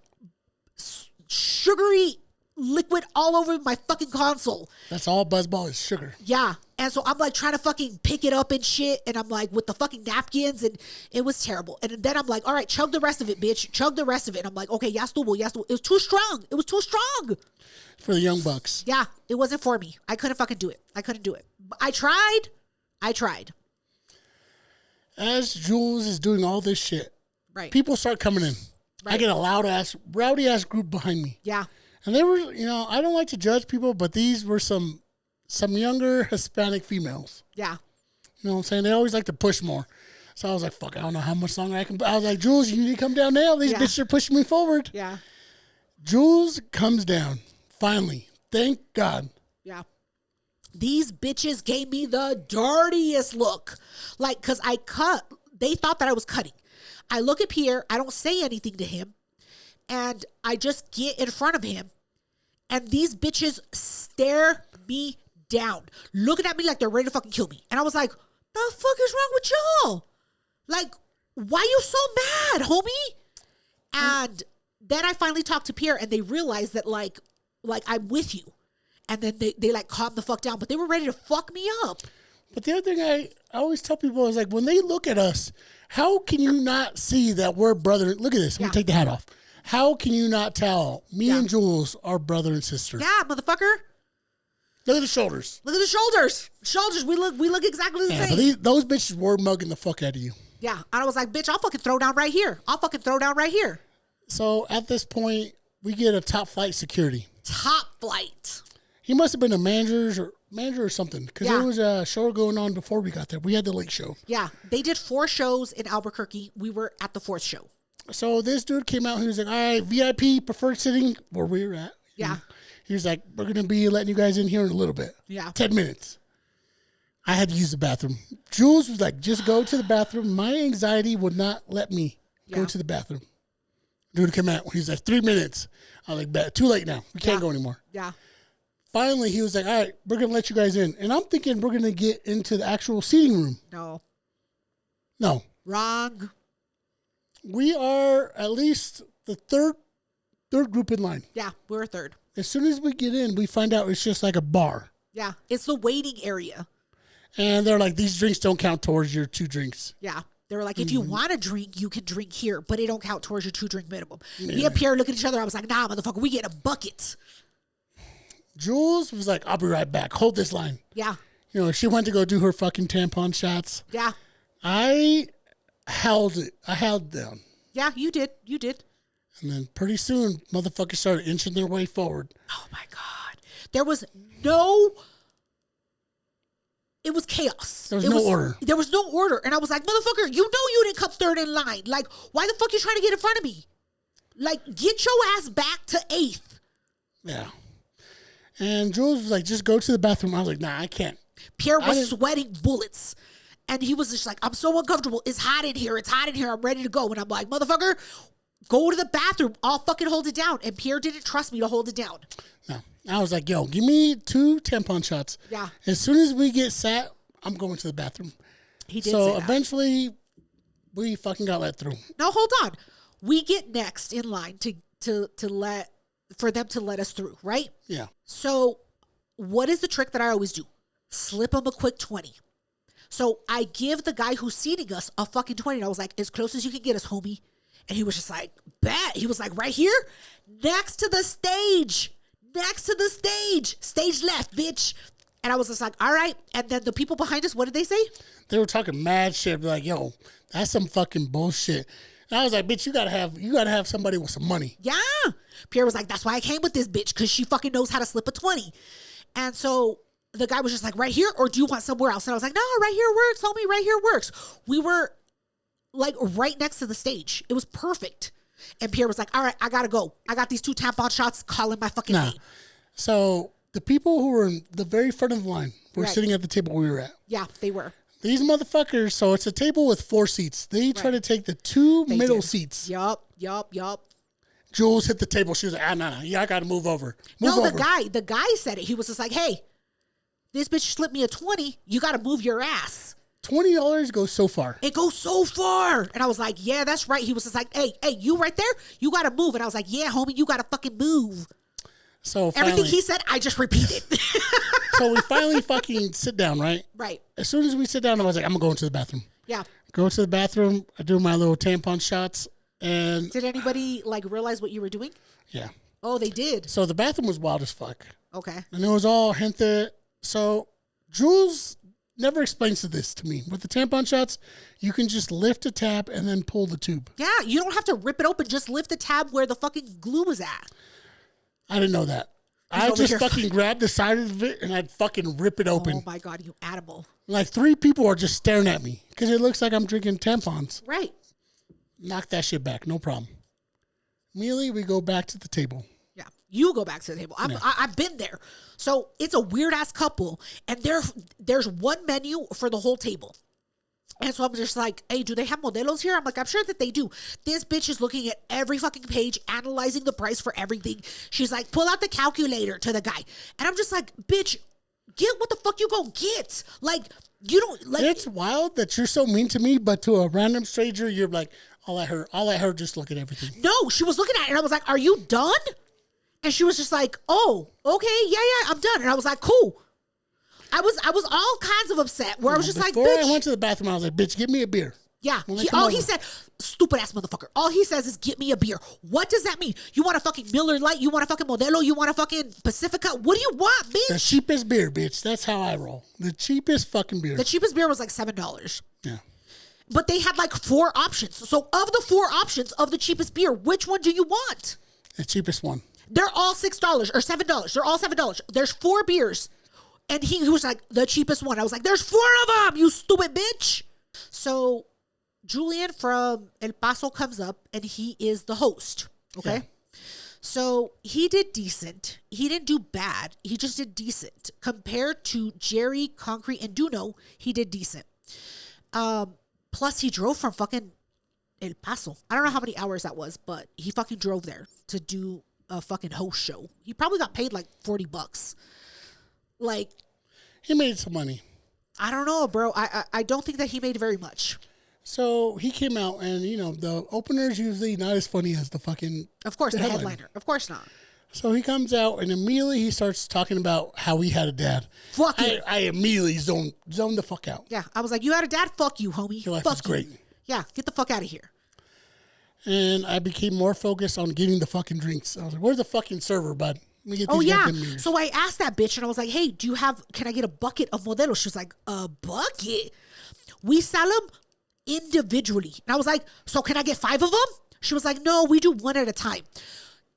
Speaker 2: Sugary liquid all over my fucking console.
Speaker 1: That's all buzzball is, sugar.
Speaker 2: Yeah. And so I'm like trying to fucking pick it up and shit. And I'm like with the fucking napkins, and it was terrible. And then I'm like, all right, chug the rest of it, bitch. Chug the rest of it. And I'm like, okay, ya estuvo. It was too strong. It was too strong.
Speaker 1: For the young bucks.
Speaker 2: Yeah. It wasn't for me. I couldn't fucking do it. I couldn't do it. But I tried.
Speaker 1: As Jules is doing all this shit,
Speaker 2: right?
Speaker 1: People start coming in. Right. I get a rowdy ass group behind me.
Speaker 2: Yeah.
Speaker 1: And they were, I don't like to judge people, but these were some younger Hispanic females.
Speaker 2: Yeah.
Speaker 1: You know what I'm saying? They always like to push more. So I was like, fuck, I don't know how much longer I can. I was like, Jules, you need to come down now. These bitches are pushing me forward.
Speaker 2: Yeah. Jules
Speaker 1: comes down. Finally. Thank God.
Speaker 2: Yeah. These bitches gave me the dirtiest look. Like, because I cut. They thought that I was cutting. I look at Pierre. I don't say anything to him. And I just get in front of him. And these bitches stare me down. Looking at me like they're ready to fucking kill me. And I was like, the fuck is wrong with y'all? Like, why you so mad, homie? And then I finally talked to Pierre, and they realized that, like I'm with you. And then they like calmed the fuck down, but they were ready to fuck me up.
Speaker 1: But the other thing I always tell people is like, when they look at us, how can you not see that we're brother? Look at this. Let me take the hat off. How can you not tell me and Jules are brother and sister?
Speaker 2: Yeah, motherfucker.
Speaker 1: Look at the shoulders.
Speaker 2: Look at the shoulders. Shoulders. We look exactly the same.
Speaker 1: But those bitches were mugging the fuck out of you.
Speaker 2: Yeah. And I was like, bitch, I'll fucking throw down right here.
Speaker 1: So at this point, we get a top flight security.
Speaker 2: Top flight.
Speaker 1: He must have been a manager or something, because
Speaker 2: Yeah.
Speaker 1: there was a show going on before we got there. We had the late show.
Speaker 2: Yeah. They did 4 shows in Albuquerque. We were at the 4th show.
Speaker 1: So this dude came out. He was like, all right, VIP preferred sitting where we were at.
Speaker 2: Yeah.
Speaker 1: He was like, we're going to be letting you guys in here in a little bit.
Speaker 2: Yeah.
Speaker 1: 10 minutes. I had to use the bathroom. Jules was like, just go to the bathroom. My anxiety would not let me go to the bathroom. Dude came out. He's like, 3 minutes. I was like, too late now. We can't go anymore.
Speaker 2: Yeah.
Speaker 1: Finally, he was like, all right, we're going to let you guys in. And I'm thinking we're going to get into the actual seating room. No.
Speaker 2: Wrong.
Speaker 1: We are at least the third group in line.
Speaker 2: Yeah, we're 3rd.
Speaker 1: As soon as we get in, we find out it's just like a bar.
Speaker 2: Yeah, it's the waiting area.
Speaker 1: And they're like, these drinks don't count towards your 2 drinks.
Speaker 2: Yeah. They were like, if you want to drink, you can drink here, but it don't count towards your 2-drink minimum. Me and Pierre look at each other. I was like, nah, motherfucker, we get a bucket.
Speaker 1: Jules was like, I'll be right back. Hold this line.
Speaker 2: Yeah.
Speaker 1: You know, she went to go do her fucking tampon shots.
Speaker 2: Yeah.
Speaker 1: I held it. I held down.
Speaker 2: Yeah, you did.
Speaker 1: And then pretty soon, motherfuckers started inching their way forward.
Speaker 2: Oh, my God. It was chaos.
Speaker 1: There was no order.
Speaker 2: There was no order. And I was like, motherfucker, you know you didn't come 3rd in line. Like, why the fuck you trying to get in front of me? Like, get your ass back to 8th.
Speaker 1: Yeah. And Jules was like, just go to the bathroom. I was like, nah, I can't.
Speaker 2: Pierre was sweating bullets. And he was just like, I'm so uncomfortable. It's hot in here. I'm ready to go. And I'm like, motherfucker, go to the bathroom. I'll fucking hold it down. And Pierre didn't trust me to hold it down.
Speaker 1: No. I was like, yo, give me 2 tampon shots.
Speaker 2: Yeah.
Speaker 1: As soon as we get sat, I'm going to the bathroom.
Speaker 2: He did
Speaker 1: so
Speaker 2: say that.
Speaker 1: Eventually, we fucking got let through.
Speaker 2: No, hold on. We get next in line for them to let us through, right?
Speaker 1: Yeah.
Speaker 2: So what is the trick that I always do? Slip them a quick 20. So I give the guy who's seating us a fucking 20. And I was like, as close as you can get us, homie. And he was just like, bet. He was like, right here, next to the stage. Stage left, bitch. And I was just like, all right. And then the people behind us, what did they say?
Speaker 1: They were talking mad shit. Like, yo, that's some fucking bullshit. And I was like, bitch, you gotta have somebody with some money.
Speaker 2: Yeah. Pierre was like, that's why I came with this bitch, because she fucking knows how to slip a 20. And so the guy was just like, right here, or do you want somewhere else? And I was like, no, right here works, homie, right here works. We were like right next to the stage. It was perfect. And Pierre was like, all right, I gotta go. I got these 2 tampon shots calling my fucking name.
Speaker 1: So the people who were in the very front of the line were sitting at the table we were at.
Speaker 2: Yeah, they were.
Speaker 1: These motherfuckers, so it's a table with 4 seats. They try to take the 2 middle seats.
Speaker 2: Yup.
Speaker 1: Jules hit the table. She was like, nah, yeah, I got to move over.
Speaker 2: The guy said it. He was just like, hey, this bitch slipped me a 20. You got to move your ass.
Speaker 1: $20 goes so far.
Speaker 2: It goes so far. And I was like, yeah, that's right. He was just like, hey, you right there? You got to move. And I was like, yeah, homie, you got to fucking move.
Speaker 1: So finally,
Speaker 2: everything he said, I just repeated.
Speaker 1: So we finally fucking sit down, right?
Speaker 2: Right.
Speaker 1: As soon as we sit down, I was like, I'm going to the bathroom.
Speaker 2: Yeah.
Speaker 1: Go to the bathroom. I do my little tampon shots. And
Speaker 2: did anybody like realize what you were doing?
Speaker 1: Yeah.
Speaker 2: Oh, they did.
Speaker 1: So the bathroom was wild as fuck.
Speaker 2: Okay.
Speaker 1: And it was all gente. So Jules never explains this to me. With the tampon shots, you can just lift a tab and then pull the tube.
Speaker 2: Yeah, you don't have to rip it open. Just lift the tab where the fucking glue was at.
Speaker 1: I didn't know that. I just fucking grabbed the side of it and I'd fucking rip it open.
Speaker 2: Oh my God, you animal.
Speaker 1: Like 3 people are just staring at me because it looks like I'm drinking tampons.
Speaker 2: Right.
Speaker 1: Knock that shit back. No problem. Immediately, we go back to the table.
Speaker 2: Yeah. You go back to the table. I've been there. So it's a weird ass couple and there's one menu for the whole table. And so I'm just like, hey, do they have modelos here? I'm like, I'm sure that they do. This bitch is looking at every fucking page, analyzing the price for everything. She's like, pull out the calculator to the guy. And I'm just like, bitch, get what the fuck you gonna get. Like, you don't like.
Speaker 1: It's wild that you're so mean to me, but to a random stranger, you're like, all I heard, just look at everything.
Speaker 2: No, she was looking at it and I was like, are you done? And she was just like, oh, okay, yeah, I'm done. And I was like, cool. I was all kinds of upset where I was just like, bitch.
Speaker 1: Before I went to the bathroom, I was like, bitch, give me a beer.
Speaker 2: Yeah.
Speaker 1: When they
Speaker 2: He,
Speaker 1: come
Speaker 2: all
Speaker 1: over.
Speaker 2: he said, stupid ass motherfucker. All he says is, get me a beer. What does that mean? You want a fucking Miller Lite? You want a fucking Modelo? You want a fucking Pacifica? What do you want, bitch?
Speaker 1: The cheapest beer, bitch. That's how I roll. The cheapest fucking beer.
Speaker 2: The cheapest beer was like $7.
Speaker 1: Yeah.
Speaker 2: But they had like 4 options. So of the 4 options of the cheapest beer, which one do you want?
Speaker 1: The cheapest one.
Speaker 2: They're all $6 or $7. They're all $7. There's 4 beers. And he was like, the cheapest one. I was like, there's 4 of them, you stupid bitch. So Julian from El Paso comes up and he is the host. Okay. Yeah. So he did decent. He didn't do bad. He just did decent. Compared to Jerry, Concrete, and DoKnow, he did decent. Plus he drove from fucking El Paso. I don't know how many hours that was, but he fucking drove there to do a fucking host show. He probably got paid like $40. Like,
Speaker 1: he made some money.
Speaker 2: I don't know, bro. I don't think that he made very much.
Speaker 1: So he came out, and the opener's usually not as funny as the fucking.
Speaker 2: Of course, the headliner. Of course not.
Speaker 1: So he comes out, and immediately he starts talking about how he had a dad.
Speaker 2: Fuck it.
Speaker 1: I immediately zoned the fuck out.
Speaker 2: Yeah, I was like, you had a dad? Fuck you, homie.
Speaker 1: Your life
Speaker 2: fuck
Speaker 1: is great.
Speaker 2: You. Yeah, get the fuck out of here.
Speaker 1: And I became more focused on getting the fucking drinks. I was like, where's the fucking server, bud? Let me get these goddamn beers.
Speaker 2: So I asked that bitch, and I was like, hey, can I get a bucket of Modelo? She was like, a bucket? We sell them individually. And I was like, so can I get 5 of them? She was like, no, we do one at a time.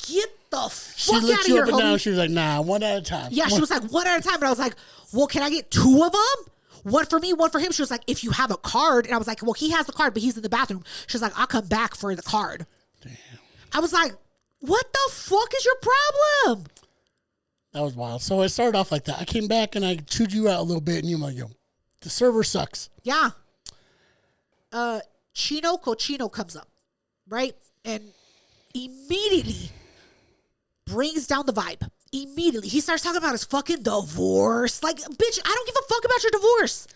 Speaker 2: Get the fuck out of here,
Speaker 1: She looked you up and
Speaker 2: homie.
Speaker 1: down. She was like, nah, one at a time.
Speaker 2: Yeah, she was like, one at a time. And I was like, well, can I get 2 of them? One for me, one for him. She was like, if you have a card. And I was like, well, he has the card, but he's in the bathroom. She was like, I'll come back for the card. Damn. I was like, what the fuck is your problem?
Speaker 1: That was wild. So it started off like that. I came back and I chewed you out a little bit, and you were like, yo, the server sucks.
Speaker 2: Yeah. Chino Cochino comes up, right? And immediately brings down the vibe. Immediately. He starts talking about his fucking divorce. Like, bitch, I don't give a fuck about your divorce.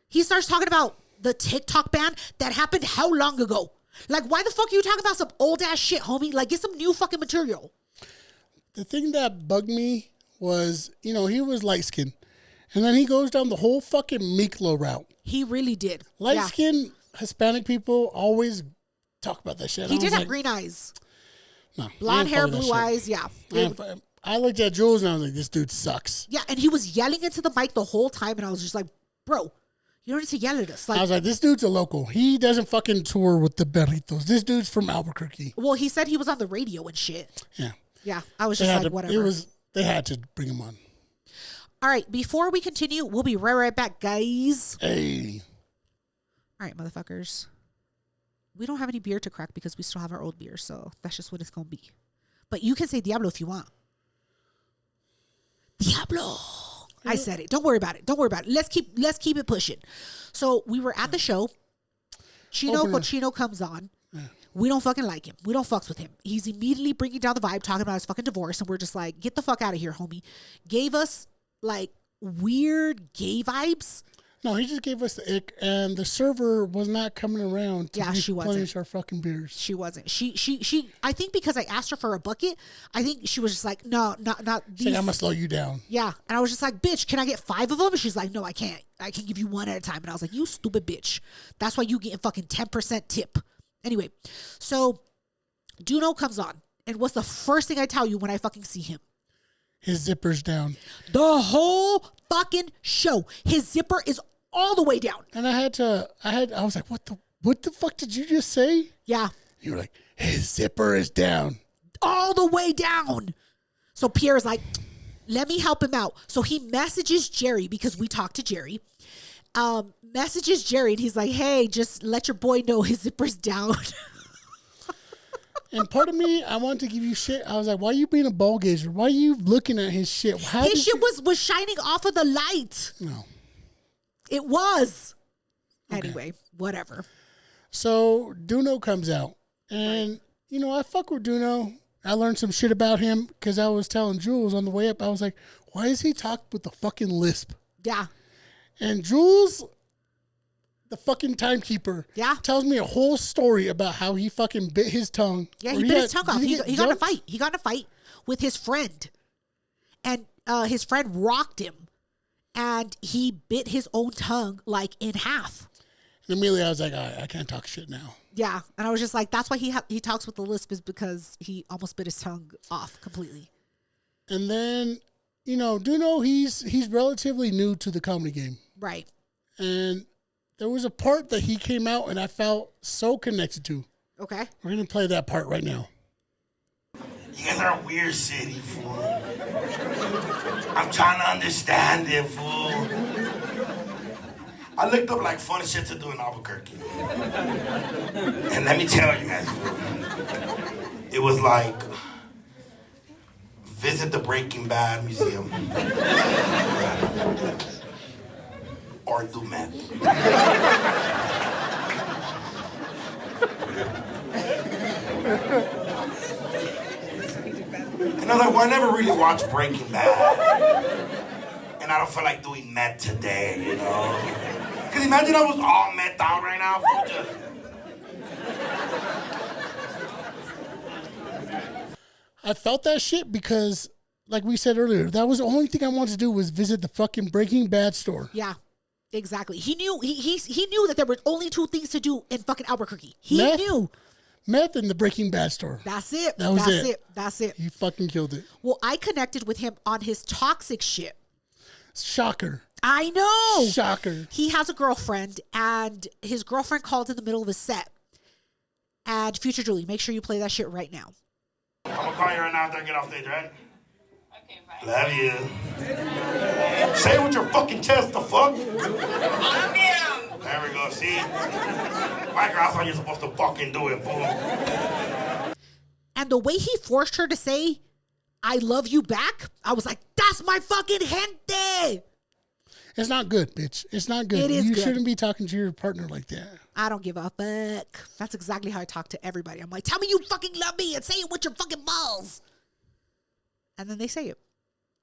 Speaker 2: He starts talking about the TikTok ban that happened how long ago? Like, why the fuck are you talking about some old ass shit, homie? Like, get some new fucking material.
Speaker 1: The thing that bugged me was, he was light-skinned. And then he goes down the whole fucking Miklo route.
Speaker 2: He really did.
Speaker 1: Light-skinned Hispanic people always talk about that shit.
Speaker 2: He did have green eyes.
Speaker 1: No.
Speaker 2: Blonde hair, blue eyes, yeah.
Speaker 1: I looked at Jules and I was like, this dude sucks.
Speaker 2: Yeah, and he was yelling into the mic the whole time, and I was just like, bro, you don't need to yell at us. Like,
Speaker 1: I was like, this dude's a local. He doesn't fucking tour with the Berritos. This dude's from Albuquerque.
Speaker 2: Well, he said he was on the radio and shit.
Speaker 1: Yeah.
Speaker 2: Yeah, I was just like, whatever.
Speaker 1: They had to bring him on.
Speaker 2: All right, before we continue, we'll be right back, guys.
Speaker 1: Hey.
Speaker 2: All right, motherfuckers. We don't have any beer to crack because we still have our old beer, so that's just what it's going to be. But you can say Diablo if you want. Diablo. I said it. Don't worry about it. Let's keep it pushing. So we were at the show. Chino Cochino comes on. Yeah. We don't fucking like him. We don't fucks with him. He's immediately bringing down the vibe, talking about his fucking divorce, and we're just like, get the fuck out of here, homie. Gave us like weird gay vibes.
Speaker 1: No, he just gave us the ick, and the server was not coming around to replenish our fucking beers.
Speaker 2: She wasn't. She. I think because I asked her for a bucket, I think she was just like, no, not these.
Speaker 1: Like, I'm gonna slow you down.
Speaker 2: Yeah, and I was just like, bitch, can I get 5 of them? And she's like, no, I can't. I can give you 1 at a time. And I was like, you stupid bitch. That's why you getting fucking 10% tip. Anyway, so DoKnow comes on, and what's the first thing I tell you when I fucking see him?
Speaker 1: His zipper's down.
Speaker 2: The whole fucking show, his zipper is all the way down.
Speaker 1: And I was like, what the fuck did you just say?
Speaker 2: Yeah.
Speaker 1: You were like, his zipper is down.
Speaker 2: All the way down. So Pierre is like, let me help him out. So he messages Jerry because we talked to Jerry. Messages Jerry and he's like, hey, just let your boy know his zipper's down.
Speaker 1: And part of me, I wanted to give you shit. I was like, why are you being a ball gazer? Why are you looking at his shit?
Speaker 2: His shit was shining off of the light.
Speaker 1: No.
Speaker 2: It was.
Speaker 1: Okay.
Speaker 2: Anyway, whatever.
Speaker 1: So DoKnow comes out. And, I fuck with DoKnow. I learned some shit about him because I was telling Jules on the way up. I was like, why does he talk with the fucking lisp?
Speaker 2: Yeah.
Speaker 1: And Jules, the fucking timekeeper, tells me a whole story about how he fucking bit his tongue.
Speaker 2: Yeah, he bit his tongue off. He got in a fight. He got in a fight with his friend. And his friend rocked him. And he bit his own tongue like in half.
Speaker 1: And immediately I was like, all right, I can't talk shit now.
Speaker 2: Yeah. And I was just like, that's why he talks with the lisp, is because he almost bit his tongue off completely.
Speaker 1: And then, DoKnow, he's relatively new to the comedy game.
Speaker 2: Right.
Speaker 1: And there was a part that he came out and I felt so connected to.
Speaker 2: Okay.
Speaker 1: We're going to play that part right now.
Speaker 3: You guys are a weird city, fool. I'm trying to understand it, fool. I looked up like fun shit to do in Albuquerque. And let me tell you guys, fool. It was like visit the Breaking Bad museum. Or do meth. And I was like, well, I never really watched Breaking Bad. And I don't feel like doing meth today, Because imagine I was all methed out right now.
Speaker 1: I felt that shit because, like we said earlier, that was the only thing I wanted to do was visit the fucking Breaking Bad store.
Speaker 2: Yeah. Exactly. He knew he knew that there were only two things to do in fucking Albuquerque. He knew.
Speaker 1: Meth in the Breaking Bad store.
Speaker 2: That's it. That's it.
Speaker 1: He fucking killed it.
Speaker 2: Well, I connected with him on his toxic shit.
Speaker 1: Shocker.
Speaker 2: I know.
Speaker 1: Shocker.
Speaker 2: He has a girlfriend, and his girlfriend called in the middle of his set. And Future Julie, make sure you play that shit right now.
Speaker 3: I'm gonna call you right now after I get off stage, right?
Speaker 4: Okay, bye.
Speaker 3: Love you. Say it with your fucking chest, the fuck?
Speaker 4: Love you.
Speaker 3: There we go, see? My girl thought you're supposed to fucking do it, fool.
Speaker 2: And the way he forced her to say, I love you back, I was like, that's my fucking gente.
Speaker 1: It's not good, bitch. It's not good.
Speaker 2: It is
Speaker 1: You
Speaker 2: good.
Speaker 1: shouldn't be talking to your partner like that.
Speaker 2: I don't give a fuck. That's exactly how I talk to everybody. I'm like, tell me you fucking love me and say it with your fucking balls. And then they say it.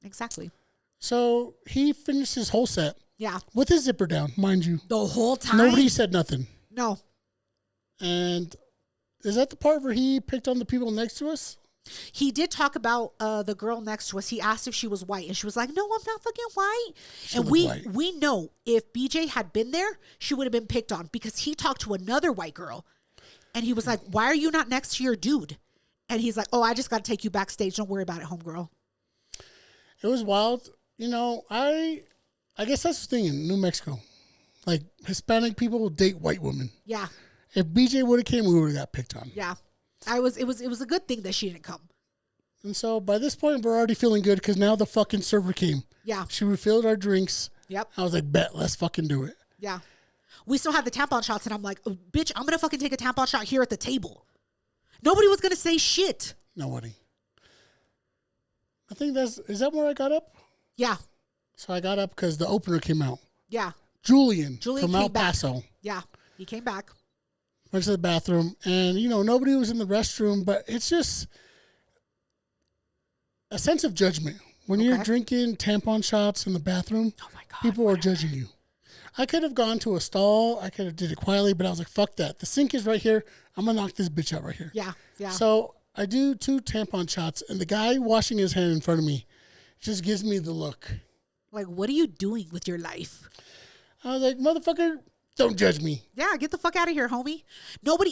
Speaker 2: Exactly.
Speaker 1: So he finished his whole set.
Speaker 2: Yeah.
Speaker 1: With his zipper down, mind you.
Speaker 2: The whole time?
Speaker 1: Nobody said nothing.
Speaker 2: No.
Speaker 1: And is that the part where he picked on the people next to us?
Speaker 2: He did talk about the girl next to us. He asked if she was white, and she was like, no, I'm not fucking white. And we know if BJ had been there, she would have been picked on because he talked to another white girl. And he was like, why are you not next to your dude? And he's like, oh, I just got to take you backstage. Don't worry about it, homegirl.
Speaker 1: It was wild. I guess that's the thing in New Mexico. Like, Hispanic people will date white women.
Speaker 2: Yeah.
Speaker 1: If BJ would have came, we would have got picked on.
Speaker 2: Yeah. It was a good thing that she didn't come.
Speaker 1: And so by this point, we're already feeling good because now the fucking server came.
Speaker 2: Yeah.
Speaker 1: She refilled our drinks.
Speaker 2: Yep.
Speaker 1: I was like, bet, let's fucking do it.
Speaker 2: Yeah. We still had the tampon shots, and I'm like, oh, bitch, I'm going to fucking take a tampon shot here at the table. Nobody was going to say shit.
Speaker 1: Nobody. I think is that where I got up?
Speaker 2: Yeah.
Speaker 1: So I got up because the opener came out.
Speaker 2: Yeah.
Speaker 1: Julian from
Speaker 2: came
Speaker 1: El
Speaker 2: back.
Speaker 1: Paso.
Speaker 2: Yeah. He came back.
Speaker 1: Went to the bathroom, and, nobody was in the restroom, but it's just a sense of judgment. When you're drinking tampon shots in the bathroom,
Speaker 2: Oh my God.
Speaker 1: people are judging you. I could have gone to a stall. I could have did it quietly, but I was like, fuck that. The sink is right here. I'm going to knock this bitch out right here.
Speaker 2: Yeah. Yeah.
Speaker 1: So I do 2 tampon shots, and the guy washing his hand in front of me just gives me the look.
Speaker 2: Like, what are you doing with your life?
Speaker 1: I was like, motherfucker, don't judge me.
Speaker 2: Yeah, get the fuck out of here, homie.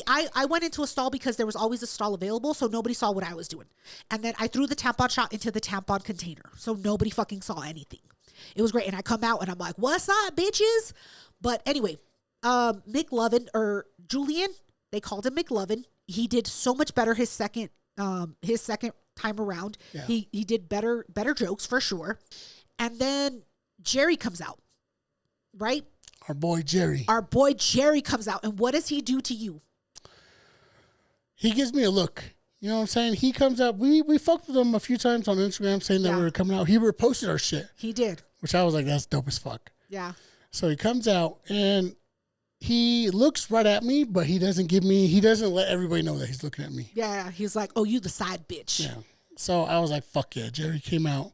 Speaker 2: I went into a stall because there was always a stall available, so nobody saw what I was doing. And then I threw the tampon shot into the tampon container, so nobody fucking saw anything. It was great. And I come out and I'm like, what's up, bitches? But anyway, McLovin, or Julian, they called him McLovin. He did so much better his second time around.
Speaker 1: Yeah.
Speaker 2: He did better jokes for sure. And then Jerry comes out, right?
Speaker 1: Our boy Jerry.
Speaker 2: Our boy Jerry comes out. And what does he do to you?
Speaker 1: He gives me a look. You know what I'm saying? He comes out. We fucked with him a few times on Instagram saying that we were coming out. He reposted our shit.
Speaker 2: He did.
Speaker 1: Which I was like, that's dope as fuck.
Speaker 2: Yeah.
Speaker 1: So he comes out and he looks right at me, but he doesn't let everybody know that he's looking at me.
Speaker 2: Yeah. He's like, oh, you the side bitch.
Speaker 1: Yeah. So I was like, fuck yeah. Jerry came out.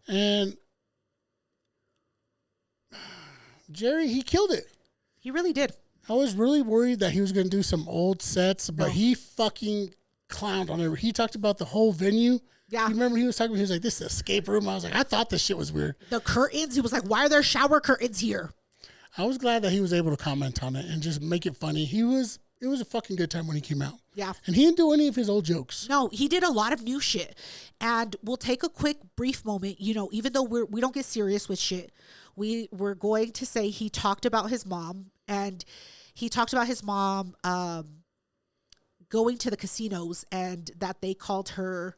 Speaker 1: And Jerry, he killed it.
Speaker 2: He really did.
Speaker 1: I was really worried that he was going to do some old sets, but he fucking clowned on it. He talked about the whole venue.
Speaker 2: Yeah.
Speaker 1: You remember he was like, this is an escape room. I was like, I thought this shit was weird.
Speaker 2: The curtains. He was like, why are there shower curtains here?
Speaker 1: I was glad that he was able to comment on it and just make it funny. It was a fucking good time when he came out.
Speaker 2: Yeah.
Speaker 1: And he didn't do any of his old jokes.
Speaker 2: No, he did a lot of new shit. And we'll take a quick brief moment. You know, even though we don't get serious with shit, we're going to say he talked about his mom. And he talked about his mom going to the casinos and that they called her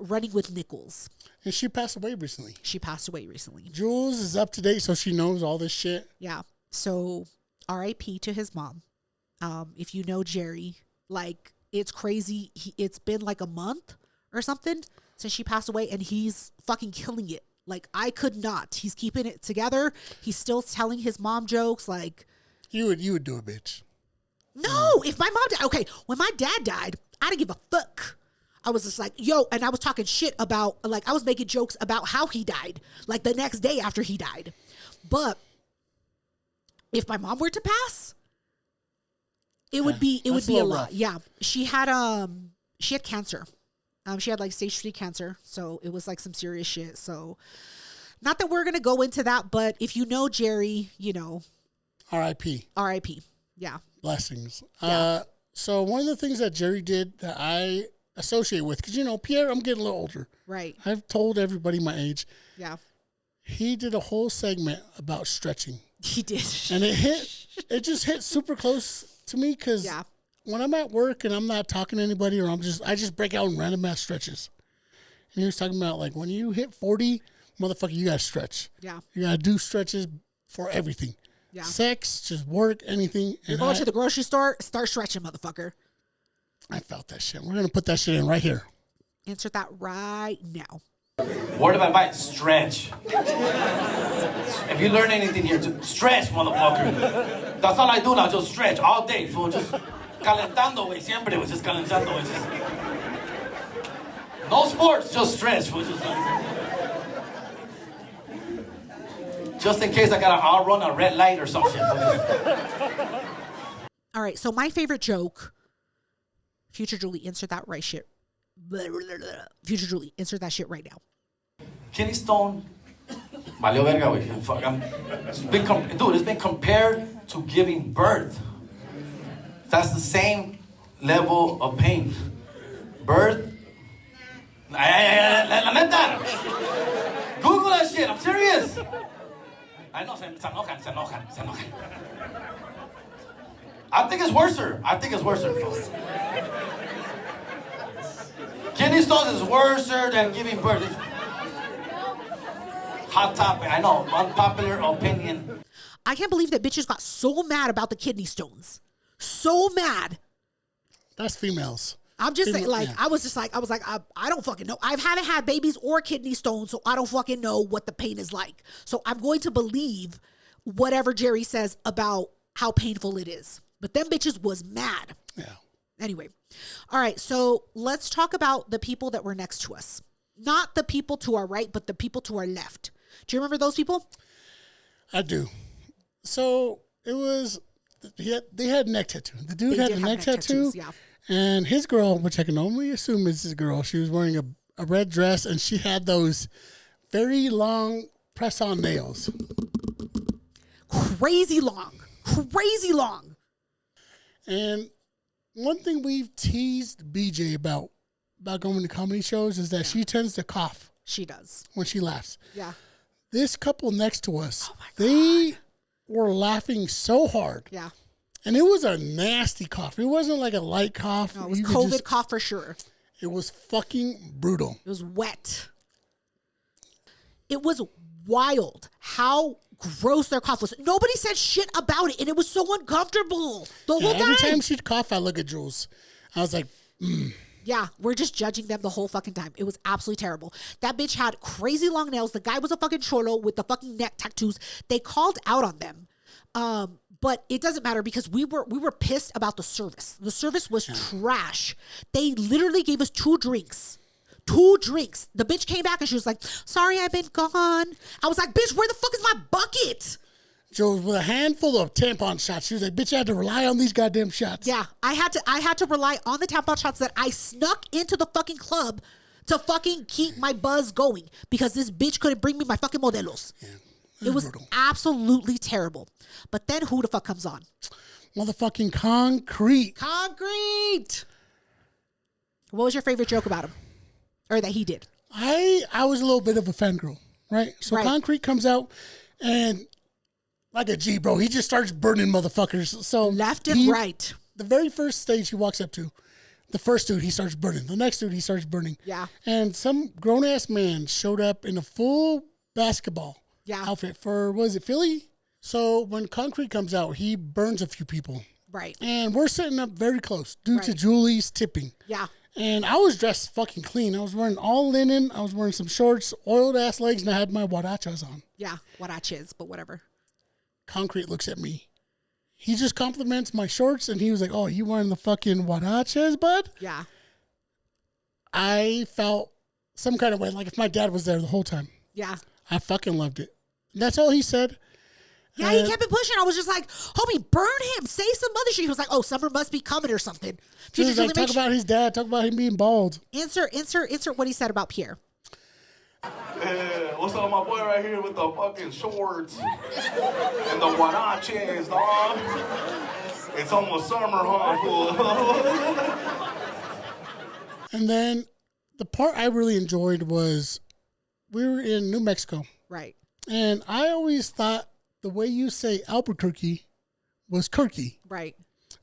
Speaker 2: running with nickels.
Speaker 1: And she passed away recently.
Speaker 2: Jules
Speaker 1: is up to date, so she knows all this shit.
Speaker 2: Yeah. So R.I.P. to his mom. If you know Jerry, like, it's crazy. It's been like a month or something since she passed away, and he's fucking killing it. Like, I could not. He's keeping it together. He's still telling his mom jokes. Like,
Speaker 1: you would do it, bitch.
Speaker 2: No, if my mom died, okay, when my dad died, I didn't give a fuck. I was just like, yo, and I was talking shit about, like, I was making jokes about how he died, like the next day after he died. But if my mom were to pass, it would be a lot.
Speaker 1: Rough.
Speaker 2: Yeah. She had cancer. She had like stage 3 cancer. So it was like some serious shit. So not that we're going to go into that, but if you know Jerry, you know.
Speaker 1: R.I.P.
Speaker 2: Yeah.
Speaker 1: Blessings.
Speaker 2: Yeah.
Speaker 1: So one of the things that Jerry did that I associate with, because, you know, Pierre, I'm getting a little older.
Speaker 2: Right.
Speaker 1: I've told everybody my age.
Speaker 2: Yeah.
Speaker 1: He did a whole segment about stretching.
Speaker 2: He did.
Speaker 1: And it just hit super close to me because when I'm at work and I'm not talking to anybody or I just break out in random ass stretches. And he was talking about, like, when you hit 40, motherfucker, you got to stretch.
Speaker 2: Yeah.
Speaker 1: You got to do stretches for everything.
Speaker 2: Yeah.
Speaker 1: Sex, just work, anything.
Speaker 2: You're going to the grocery store, start stretching, motherfucker.
Speaker 1: I felt that shit. We're going to put that shit in right here.
Speaker 2: Insert that right now.
Speaker 3: Word of advice, stretch. If you learn anything here, just stretch, motherfucker. That's all I do now, just stretch all day. So just calentando, güey. Siempre, güey. Just calentando, güey. No sports, just stretch. Just in case I'll run a red light or some shit.
Speaker 2: All right, so my favorite joke, Future Julie, insert that right shit. Future Julie, insert that shit right now.
Speaker 3: Kidney stone. Valió verga, güey. Fuck, it's been compared to giving birth. That's the same level of pain. Birth. La neta. Google that shit. I'm serious. I know, se enojan. I think it's worse. Kidney stones is worse than giving birth. Hot topic. I know. Unpopular opinion.
Speaker 2: I can't believe that bitches got so mad about the kidney stones. So mad.
Speaker 1: That's females.
Speaker 2: I'm just saying, like, yeah. I was like, I don't fucking know. I haven't had babies or kidney stones, so I don't fucking know what the pain is like. So I'm going to believe whatever Jerry says about how painful it is. But them bitches was mad.
Speaker 1: Yeah.
Speaker 2: Anyway. All right. So let's talk about the people that were next to us. Not the people to our right, but the people to our left. Do you remember those people?
Speaker 1: I do. So it was, they had neck tattoo. The dude had a neck tattoo.
Speaker 2: Yeah.
Speaker 1: And his girl, which I can only assume is his girl, she was wearing a red dress and she had those very long press-on nails.
Speaker 2: Crazy long.
Speaker 1: And one thing we've teased BJ about going to comedy shows is that she tends to cough.
Speaker 2: She does.
Speaker 1: When she laughs.
Speaker 2: Yeah.
Speaker 1: This couple next to us, they were laughing so hard.
Speaker 2: Yeah.
Speaker 1: And it was a nasty cough. It wasn't like a light cough.
Speaker 2: No, it was COVID cough for sure.
Speaker 1: It was fucking brutal.
Speaker 2: It was wet. It was wild how gross their cough was. Nobody said shit about it, and it was so uncomfortable the whole time.
Speaker 1: Every time she'd cough, I look at Jules. I was like,
Speaker 2: Yeah, we're just judging them the whole fucking time. It was absolutely terrible. That bitch had crazy long nails. The guy was a fucking cholo with the fucking neck tattoos. They called out on them. But it doesn't matter because we were pissed about the service. The service was trash. They literally gave us 2 drinks. 2 drinks. The bitch came back and she was like, sorry, I've been gone. I was like, bitch, where the fuck is my bucket?
Speaker 1: Jules, with a handful of tampon shots, she was like, bitch, I had to rely on these goddamn shots.
Speaker 2: Yeah, I had to rely on the tampon shots that I snuck into the fucking club to fucking keep my buzz going because this bitch couldn't bring me my fucking modelos.
Speaker 1: Yeah.
Speaker 2: It was
Speaker 1: brutal.
Speaker 2: absolutely terrible. But then who the fuck comes on?
Speaker 1: Motherfucking Concrete.
Speaker 2: Concrete. What was your favorite joke about him? Or that he did?
Speaker 1: I was a little bit of a fangirl, right? So
Speaker 2: Right.
Speaker 1: Concrete comes out and like a G, bro, he just starts burning motherfuckers. So
Speaker 2: Left and right.
Speaker 1: The very first stage he walks up to, the first dude he starts burning. The next dude he starts burning.
Speaker 2: Yeah.
Speaker 1: And some grown ass man showed up in a full basketball outfit for, was it Philly? So when Concrete comes out, he burns a few people.
Speaker 2: Right.
Speaker 1: And we're sitting up very close due to
Speaker 2: Right.
Speaker 1: Julie's tipping.
Speaker 2: Yeah.
Speaker 1: And I was dressed fucking clean. I was wearing all linen. I was wearing some shorts, oiled ass legs, and I had my huarachas on.
Speaker 2: Yeah. Huaraches, but whatever.
Speaker 1: Concrete looks at me. He just compliments my shorts, and he was like, "Oh, you wearing the fucking huarachas, bud?"
Speaker 2: Yeah.
Speaker 1: I felt some kind of way, like if my dad was there the whole time.
Speaker 2: Yeah.
Speaker 1: I fucking loved it. That's all he said.
Speaker 2: Yeah, he kept it pushing. I was just like, homie, burn him. Say some other shit. He was like, oh, summer must be coming or something.
Speaker 1: He was like, talk about his dad. Talk about him being bald.
Speaker 2: Insert what he said about Pierre.
Speaker 3: What's up, my boy right here with the fucking shorts and the huaraches, dog? It's almost summer, huh, fool?
Speaker 1: And then the part I really enjoyed was we were in New Mexico.
Speaker 2: Right.
Speaker 1: And I always thought the way you say Albuquerque was Kirky.
Speaker 2: Right.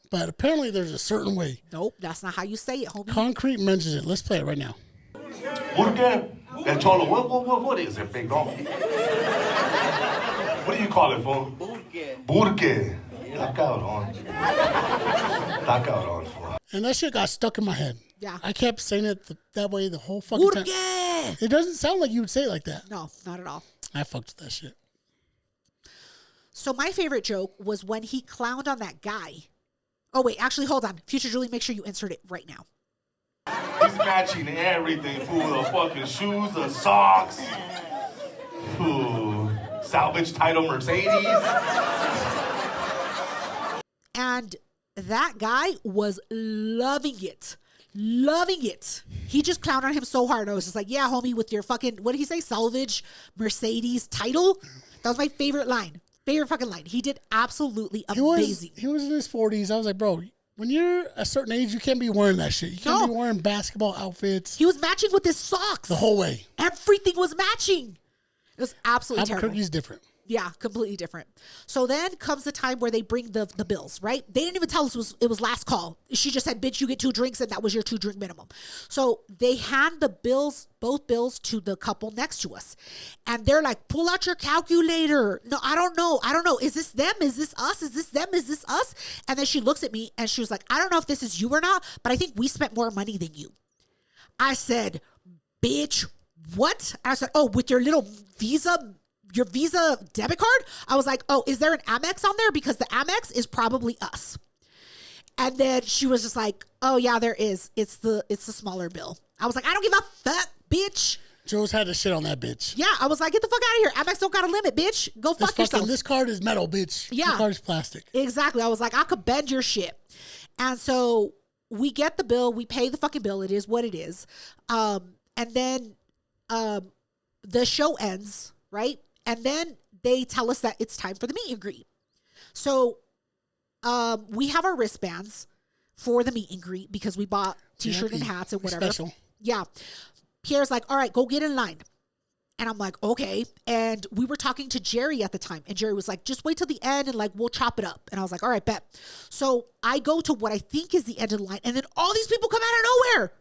Speaker 1: But apparently there's a certain way.
Speaker 2: Nope, that's not how you say it, homie.
Speaker 1: Concrete mentions it. Let's play it right now.
Speaker 3: Burque, el cholo, what is it, big dog? What do you call it, fool? Burque. Está cabrón, fool.
Speaker 1: And that shit got stuck in my head.
Speaker 2: Yeah.
Speaker 1: I kept saying it that way the whole fucking time.
Speaker 2: Burque!
Speaker 1: It doesn't sound like you would say it like that.
Speaker 2: No, not at all.
Speaker 1: I fucked with that shit.
Speaker 2: So my favorite joke was when he clowned on that guy. Oh, wait, actually, hold on. Future Julie, make sure you insert it right now.
Speaker 3: He's matching everything, fool. The fucking shoes, the socks. Fool. Salvage title Mercedes.
Speaker 2: And that guy was loving it. Loving it. He just clowned on him so hard. I was just like, yeah, homie, with your fucking, what did he say? Salvage Mercedes title? That was my favorite line. Favorite fucking line. He did absolutely amazing.
Speaker 1: He was in his 40s. I was like, bro, when you're a certain age, you can't be wearing that shit. You can't be wearing basketball outfits.
Speaker 2: He was matching with his socks.
Speaker 1: The whole way.
Speaker 2: Everything was matching. It was absolutely terrible.
Speaker 1: Albuquerque's different.
Speaker 2: Yeah, completely different. So then comes the time where they bring the bills, right? They didn't even tell us it was last call. She just said, bitch, you get 2 drinks, and that was your 2-drink minimum. So they hand the bills, both bills, to the couple next to us. And they're like, pull out your calculator. No, I don't know. Is this them? Is this us? Is this them? Is this us? And then she looks at me and she was like, I don't know if this is you or not, but I think we spent more money than you. I said, bitch, what? I said, oh, with your little your Visa debit card? I was like, oh, is there an Amex on there? Because the Amex is probably us. And then she was just like, oh yeah, there is. It's the smaller bill. I was like, I don't give a fuck, bitch.
Speaker 1: Jules had to shit on that bitch.
Speaker 2: Yeah, I was like, get the fuck out of here. Amex don't got a limit, bitch. Go fuck yourself.
Speaker 1: This card is metal, bitch.
Speaker 2: Yeah.
Speaker 1: The card is plastic.
Speaker 2: Exactly. I was like, I could bend your shit. And so we get the bill. We pay the fucking bill. It is what it is. And then the show ends, right? And then they tell us that it's time for the meet and greet. So we have our wristbands for the meet and greet because we bought t-shirt and hats and whatever.
Speaker 1: Special.
Speaker 2: Yeah. Pierre's like, all right, go get in line. And I'm like, okay. And we were talking to Jerry at the time. And Jerry was like, just wait till the end and like, we'll chop it up. And I was like, all right, bet. So I go to what I think is the end of the line. And then all these people come out of nowhere.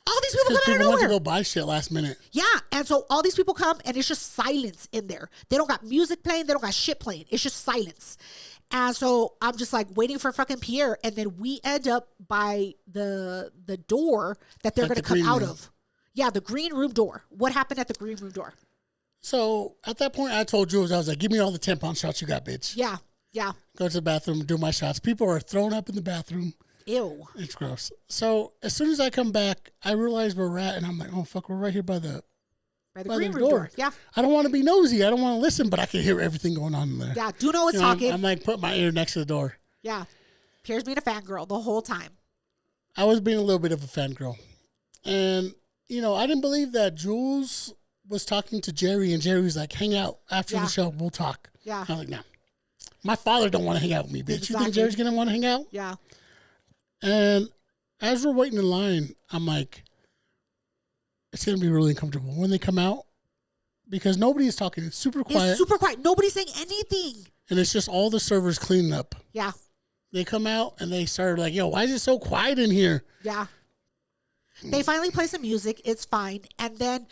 Speaker 2: All these people come out of nowhere.
Speaker 1: Want to go buy shit last minute.
Speaker 2: Yeah. And so all these people come and it's just silence in there. They don't got music playing. They don't got shit playing. It's just silence. And so I'm just like waiting for fucking Pierre. And then we end up by the door that they're going to come out of. Yeah, the green room door. What happened at the green room door?
Speaker 1: So at that point, I told Jules, I was like, give me all the tampon shots you got, bitch.
Speaker 2: Yeah.
Speaker 1: Go to the bathroom, do my shots. People are thrown up in the bathroom.
Speaker 2: Ew.
Speaker 1: It's gross. So as soon as I come back, I realize where we're at, and I'm like, oh, fuck, we're right here by the
Speaker 2: green room door. Yeah.
Speaker 1: I don't want to be nosy. I don't want to listen, but I can hear everything going on in there.
Speaker 2: Yeah, DoKnow is talking.
Speaker 1: I'm like, put my ear next to the door.
Speaker 2: Yeah. Pierre's being a fangirl the whole time.
Speaker 1: I was being a little bit of a fangirl. And, I didn't believe that Jules was talking to Jerry, and Jerry was like, hang out after the show. We'll talk.
Speaker 2: Yeah.
Speaker 1: I was like, no. My father don't want to hang out with me, bitch.
Speaker 2: Exactly.
Speaker 1: You think Jerry's going to want to hang out?
Speaker 2: Yeah.
Speaker 1: And as we're waiting in line, I'm like, it's going to be really uncomfortable when they come out because nobody is talking. It's super quiet.
Speaker 2: It's super quiet. Nobody's saying anything.
Speaker 1: And it's just all the servers cleaning up.
Speaker 2: Yeah.
Speaker 1: They come out and they start like, yo, why is it so quiet in here?
Speaker 2: Yeah. They finally play some music. It's fine. And then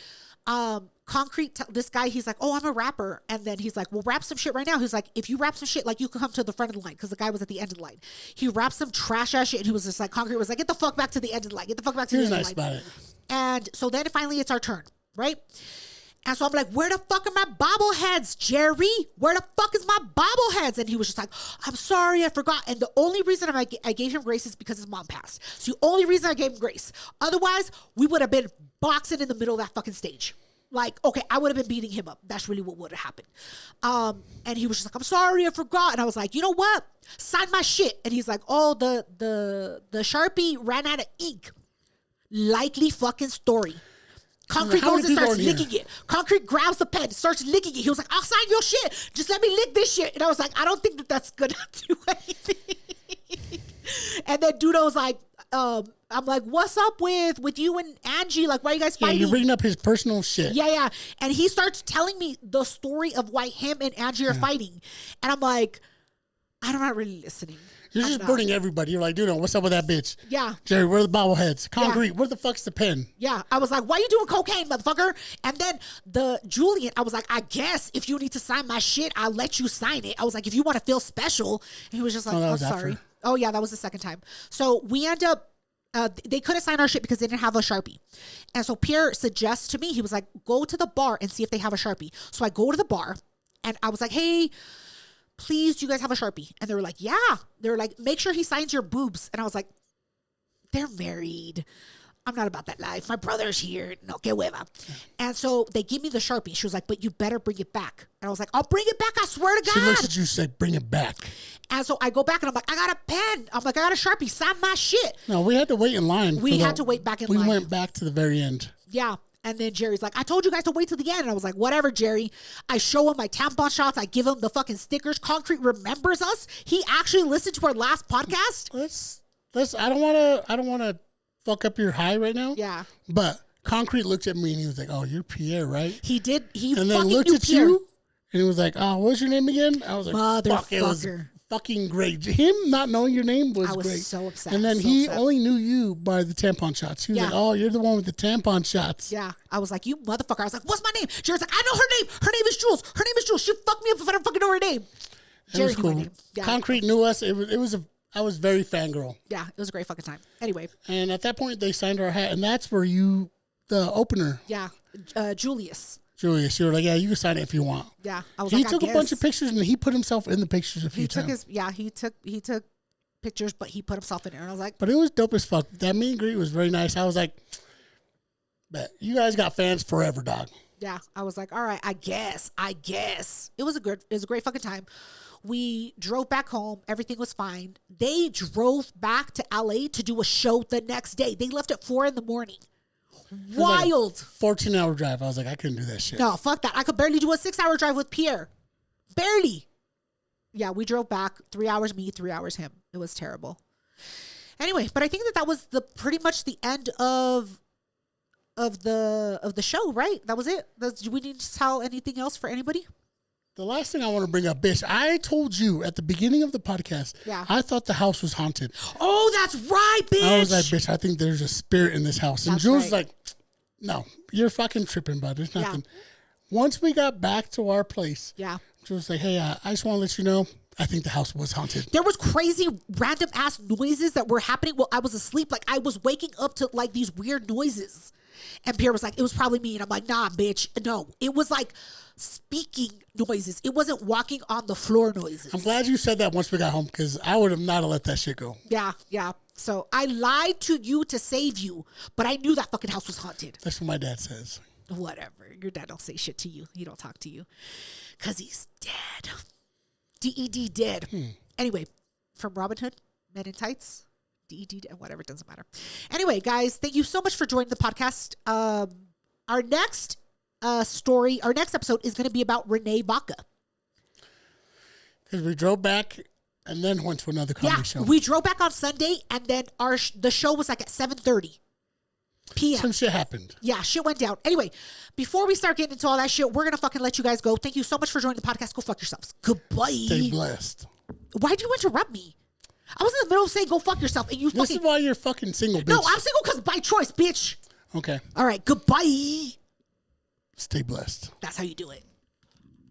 Speaker 2: Concrete, this guy, he's like, oh, I'm a rapper. And then he's like, well, rap some shit right now. He's like, if you rap some shit, like you can come to the front of the line because the guy was at the end of the line. He rapped some trash ass shit and he was just like, Concrete was like, get the fuck back to the end of the line. Get the fuck back to the end of the line.
Speaker 1: He was nice about it.
Speaker 2: And so then finally it's our turn, right? And so I'm like, where the fuck are my bobbleheads, Jerry? Where the fuck is my bobbleheads? And he was just like, I'm sorry, I forgot. And the only reason I gave him grace is because his mom passed. It's the only reason I gave him grace. Otherwise, we would have been boxing in the middle of that fucking stage. Like, okay, I would have been beating him up. That's really what would have happened. And he was just like, I'm sorry, I forgot. And I was like, you know what? Sign my shit. And he's like, oh, the Sharpie ran out of ink. Likely fucking story. Concrete goes and starts licking it. Concrete grabs the pen, starts licking it. He was like, I'll sign your shit. Just let me lick this shit. And I was like, I don't think that's going to do anything. And then Dudo's like, I'm like, what's up with you and Angie? Like, why are you guys fighting?
Speaker 1: Yeah, you're bringing up his personal shit.
Speaker 2: Yeah. And he starts telling me the story of why him and Angie are fighting. And I'm like, I'm not really listening.
Speaker 1: You're just burning everybody. You're like, dude, what's up with that bitch?
Speaker 2: Yeah.
Speaker 1: Jerry, where are the bobbleheads? Concrete, where the fuck's the pen?
Speaker 2: Yeah. I was like, why you doing cocaine, motherfucker? And then the Julian, I was like, I guess if you need to sign my shit, I'll let you sign it. I was like, if you want to feel special. And he was just like, oh, sorry. After. Oh, yeah, that was the second time. So we end up, they couldn't sign our shit because they didn't have a Sharpie. And so Pierre suggests to me, he was like, go to the bar and see if they have a Sharpie. So I go to the bar and I was like, hey, please, do you guys have a Sharpie? And they were like, yeah. They were like, make sure he signs your boobs. And I was like, they're married. I'm not about that life. My brother's here. No, que hueva. And so they give me the Sharpie. She was like, but you better bring it back. And I was like, I'll bring it back. I swear to God.
Speaker 1: She looks at you and said, bring it back.
Speaker 2: And so I go back and I'm like, I got a pen. I'm like, I got a Sharpie. Sign my shit.
Speaker 1: No, we had to wait in line.
Speaker 2: We had to wait back in line.
Speaker 1: We went back to the very end.
Speaker 2: Yeah. And then Jerry's like, I told you guys to wait till the end. And I was like, whatever, Jerry. I show him my tampon shots. I give him the fucking stickers. Concrete remembers us. He actually listened to our last podcast.
Speaker 1: I don't want to fuck up your high right now.
Speaker 2: Yeah.
Speaker 1: But Concrete looked at me and he was like, oh, you're Pierre, right?
Speaker 2: He did.
Speaker 1: And then looked at Pierre. You and he was like, oh, what's your name again? I was like, fuck, it was fucking great. Him not knowing your name was great.
Speaker 2: I was so upset.
Speaker 1: And then he only knew you by the tampon shots. He was like, oh, you're the one with the tampon shots.
Speaker 2: Yeah. I was like, you motherfucker. I was like, what's my name? Jerry's like, I know her name. Her name is Jules. Her name is Jules. She fucked me up if I don't fucking know her name.
Speaker 1: Jerry knew my name. Yeah. Concrete knew us. I was very fangirl.
Speaker 2: Yeah, it was a great fucking time. Anyway.
Speaker 1: And at that point, they signed our hat. And that's where the opener.
Speaker 2: Yeah. Julius, you
Speaker 1: were like, yeah, you can sign it if you want.
Speaker 2: Yeah. I was
Speaker 1: he took a bunch of pictures and he put himself in the pictures a few times.
Speaker 2: He took pictures, but he put himself in there. And I was like.
Speaker 1: But it was dope as fuck. That meet and greet was very nice. I was like, bet you guys got fans forever, dog.
Speaker 2: Yeah. I was like, all right, I guess. It was a great fucking time. We drove back home. Everything was fine. They drove back to LA to do a show the next day. They left at 4 a.m. Wild.
Speaker 1: Like 14-hour drive. I was like, I couldn't do that shit.
Speaker 2: No, fuck that. I could barely do a 6-hour drive with Pierre. Barely. Yeah, we drove back 3 hours me, 3 hours him. It was terrible. Anyway, but I think that was pretty much the end of the show, right? That was it. Do we need to tell anything else for anybody?
Speaker 1: The last thing I want to bring up, bitch, I told you at the beginning of the podcast, I thought the house was haunted.
Speaker 2: Oh, that's right, bitch.
Speaker 1: I was like, bitch, I think there's a spirit in this house. And Jules was like, no, you're fucking tripping, bud. There's nothing. Yeah. Once we got back to our place, Jules was like, hey, I just want to let you know, I think the house was haunted.
Speaker 2: There was crazy random ass noises that were happening while I was asleep. Like I was waking up to like these weird noises. And Pierre was like, it was probably me. And I'm like, nah, bitch. No, it was like speaking noises. It wasn't walking on the floor noises.
Speaker 1: I'm glad you said that once we got home because I would have not let that shit go.
Speaker 2: Yeah. So I lied to you to save you, but I knew that fucking house was haunted.
Speaker 1: That's what my dad says.
Speaker 2: Whatever. Your dad don't say shit to you. He don't talk to you because he's dead. D-E-D dead. Anyway, from Robin Hood, Men in Tights, D-E-D, whatever, it doesn't matter. Anyway, guys, thank you so much for joining the podcast. Our next story, our next episode is going to be about Renee Vaca.
Speaker 1: Because we drove back and then went to another comedy show.
Speaker 2: We drove back on Sunday, and then the show was like at 7:30 p.m.
Speaker 1: Some shit happened.
Speaker 2: Yeah, shit went down. Anyway, before we start getting into all that shit, we're going to fucking let you guys go. Thank you so much for joining the podcast. Go fuck yourselves. Goodbye.
Speaker 1: Stay blessed.
Speaker 2: Why'd you interrupt me? I was in the middle of saying go fuck yourself, and you
Speaker 1: This is why you're fucking single, bitch.
Speaker 2: No, I'm single because by choice, bitch.
Speaker 1: Okay.
Speaker 2: All right, goodbye.
Speaker 1: Stay blessed.
Speaker 2: That's how you do it.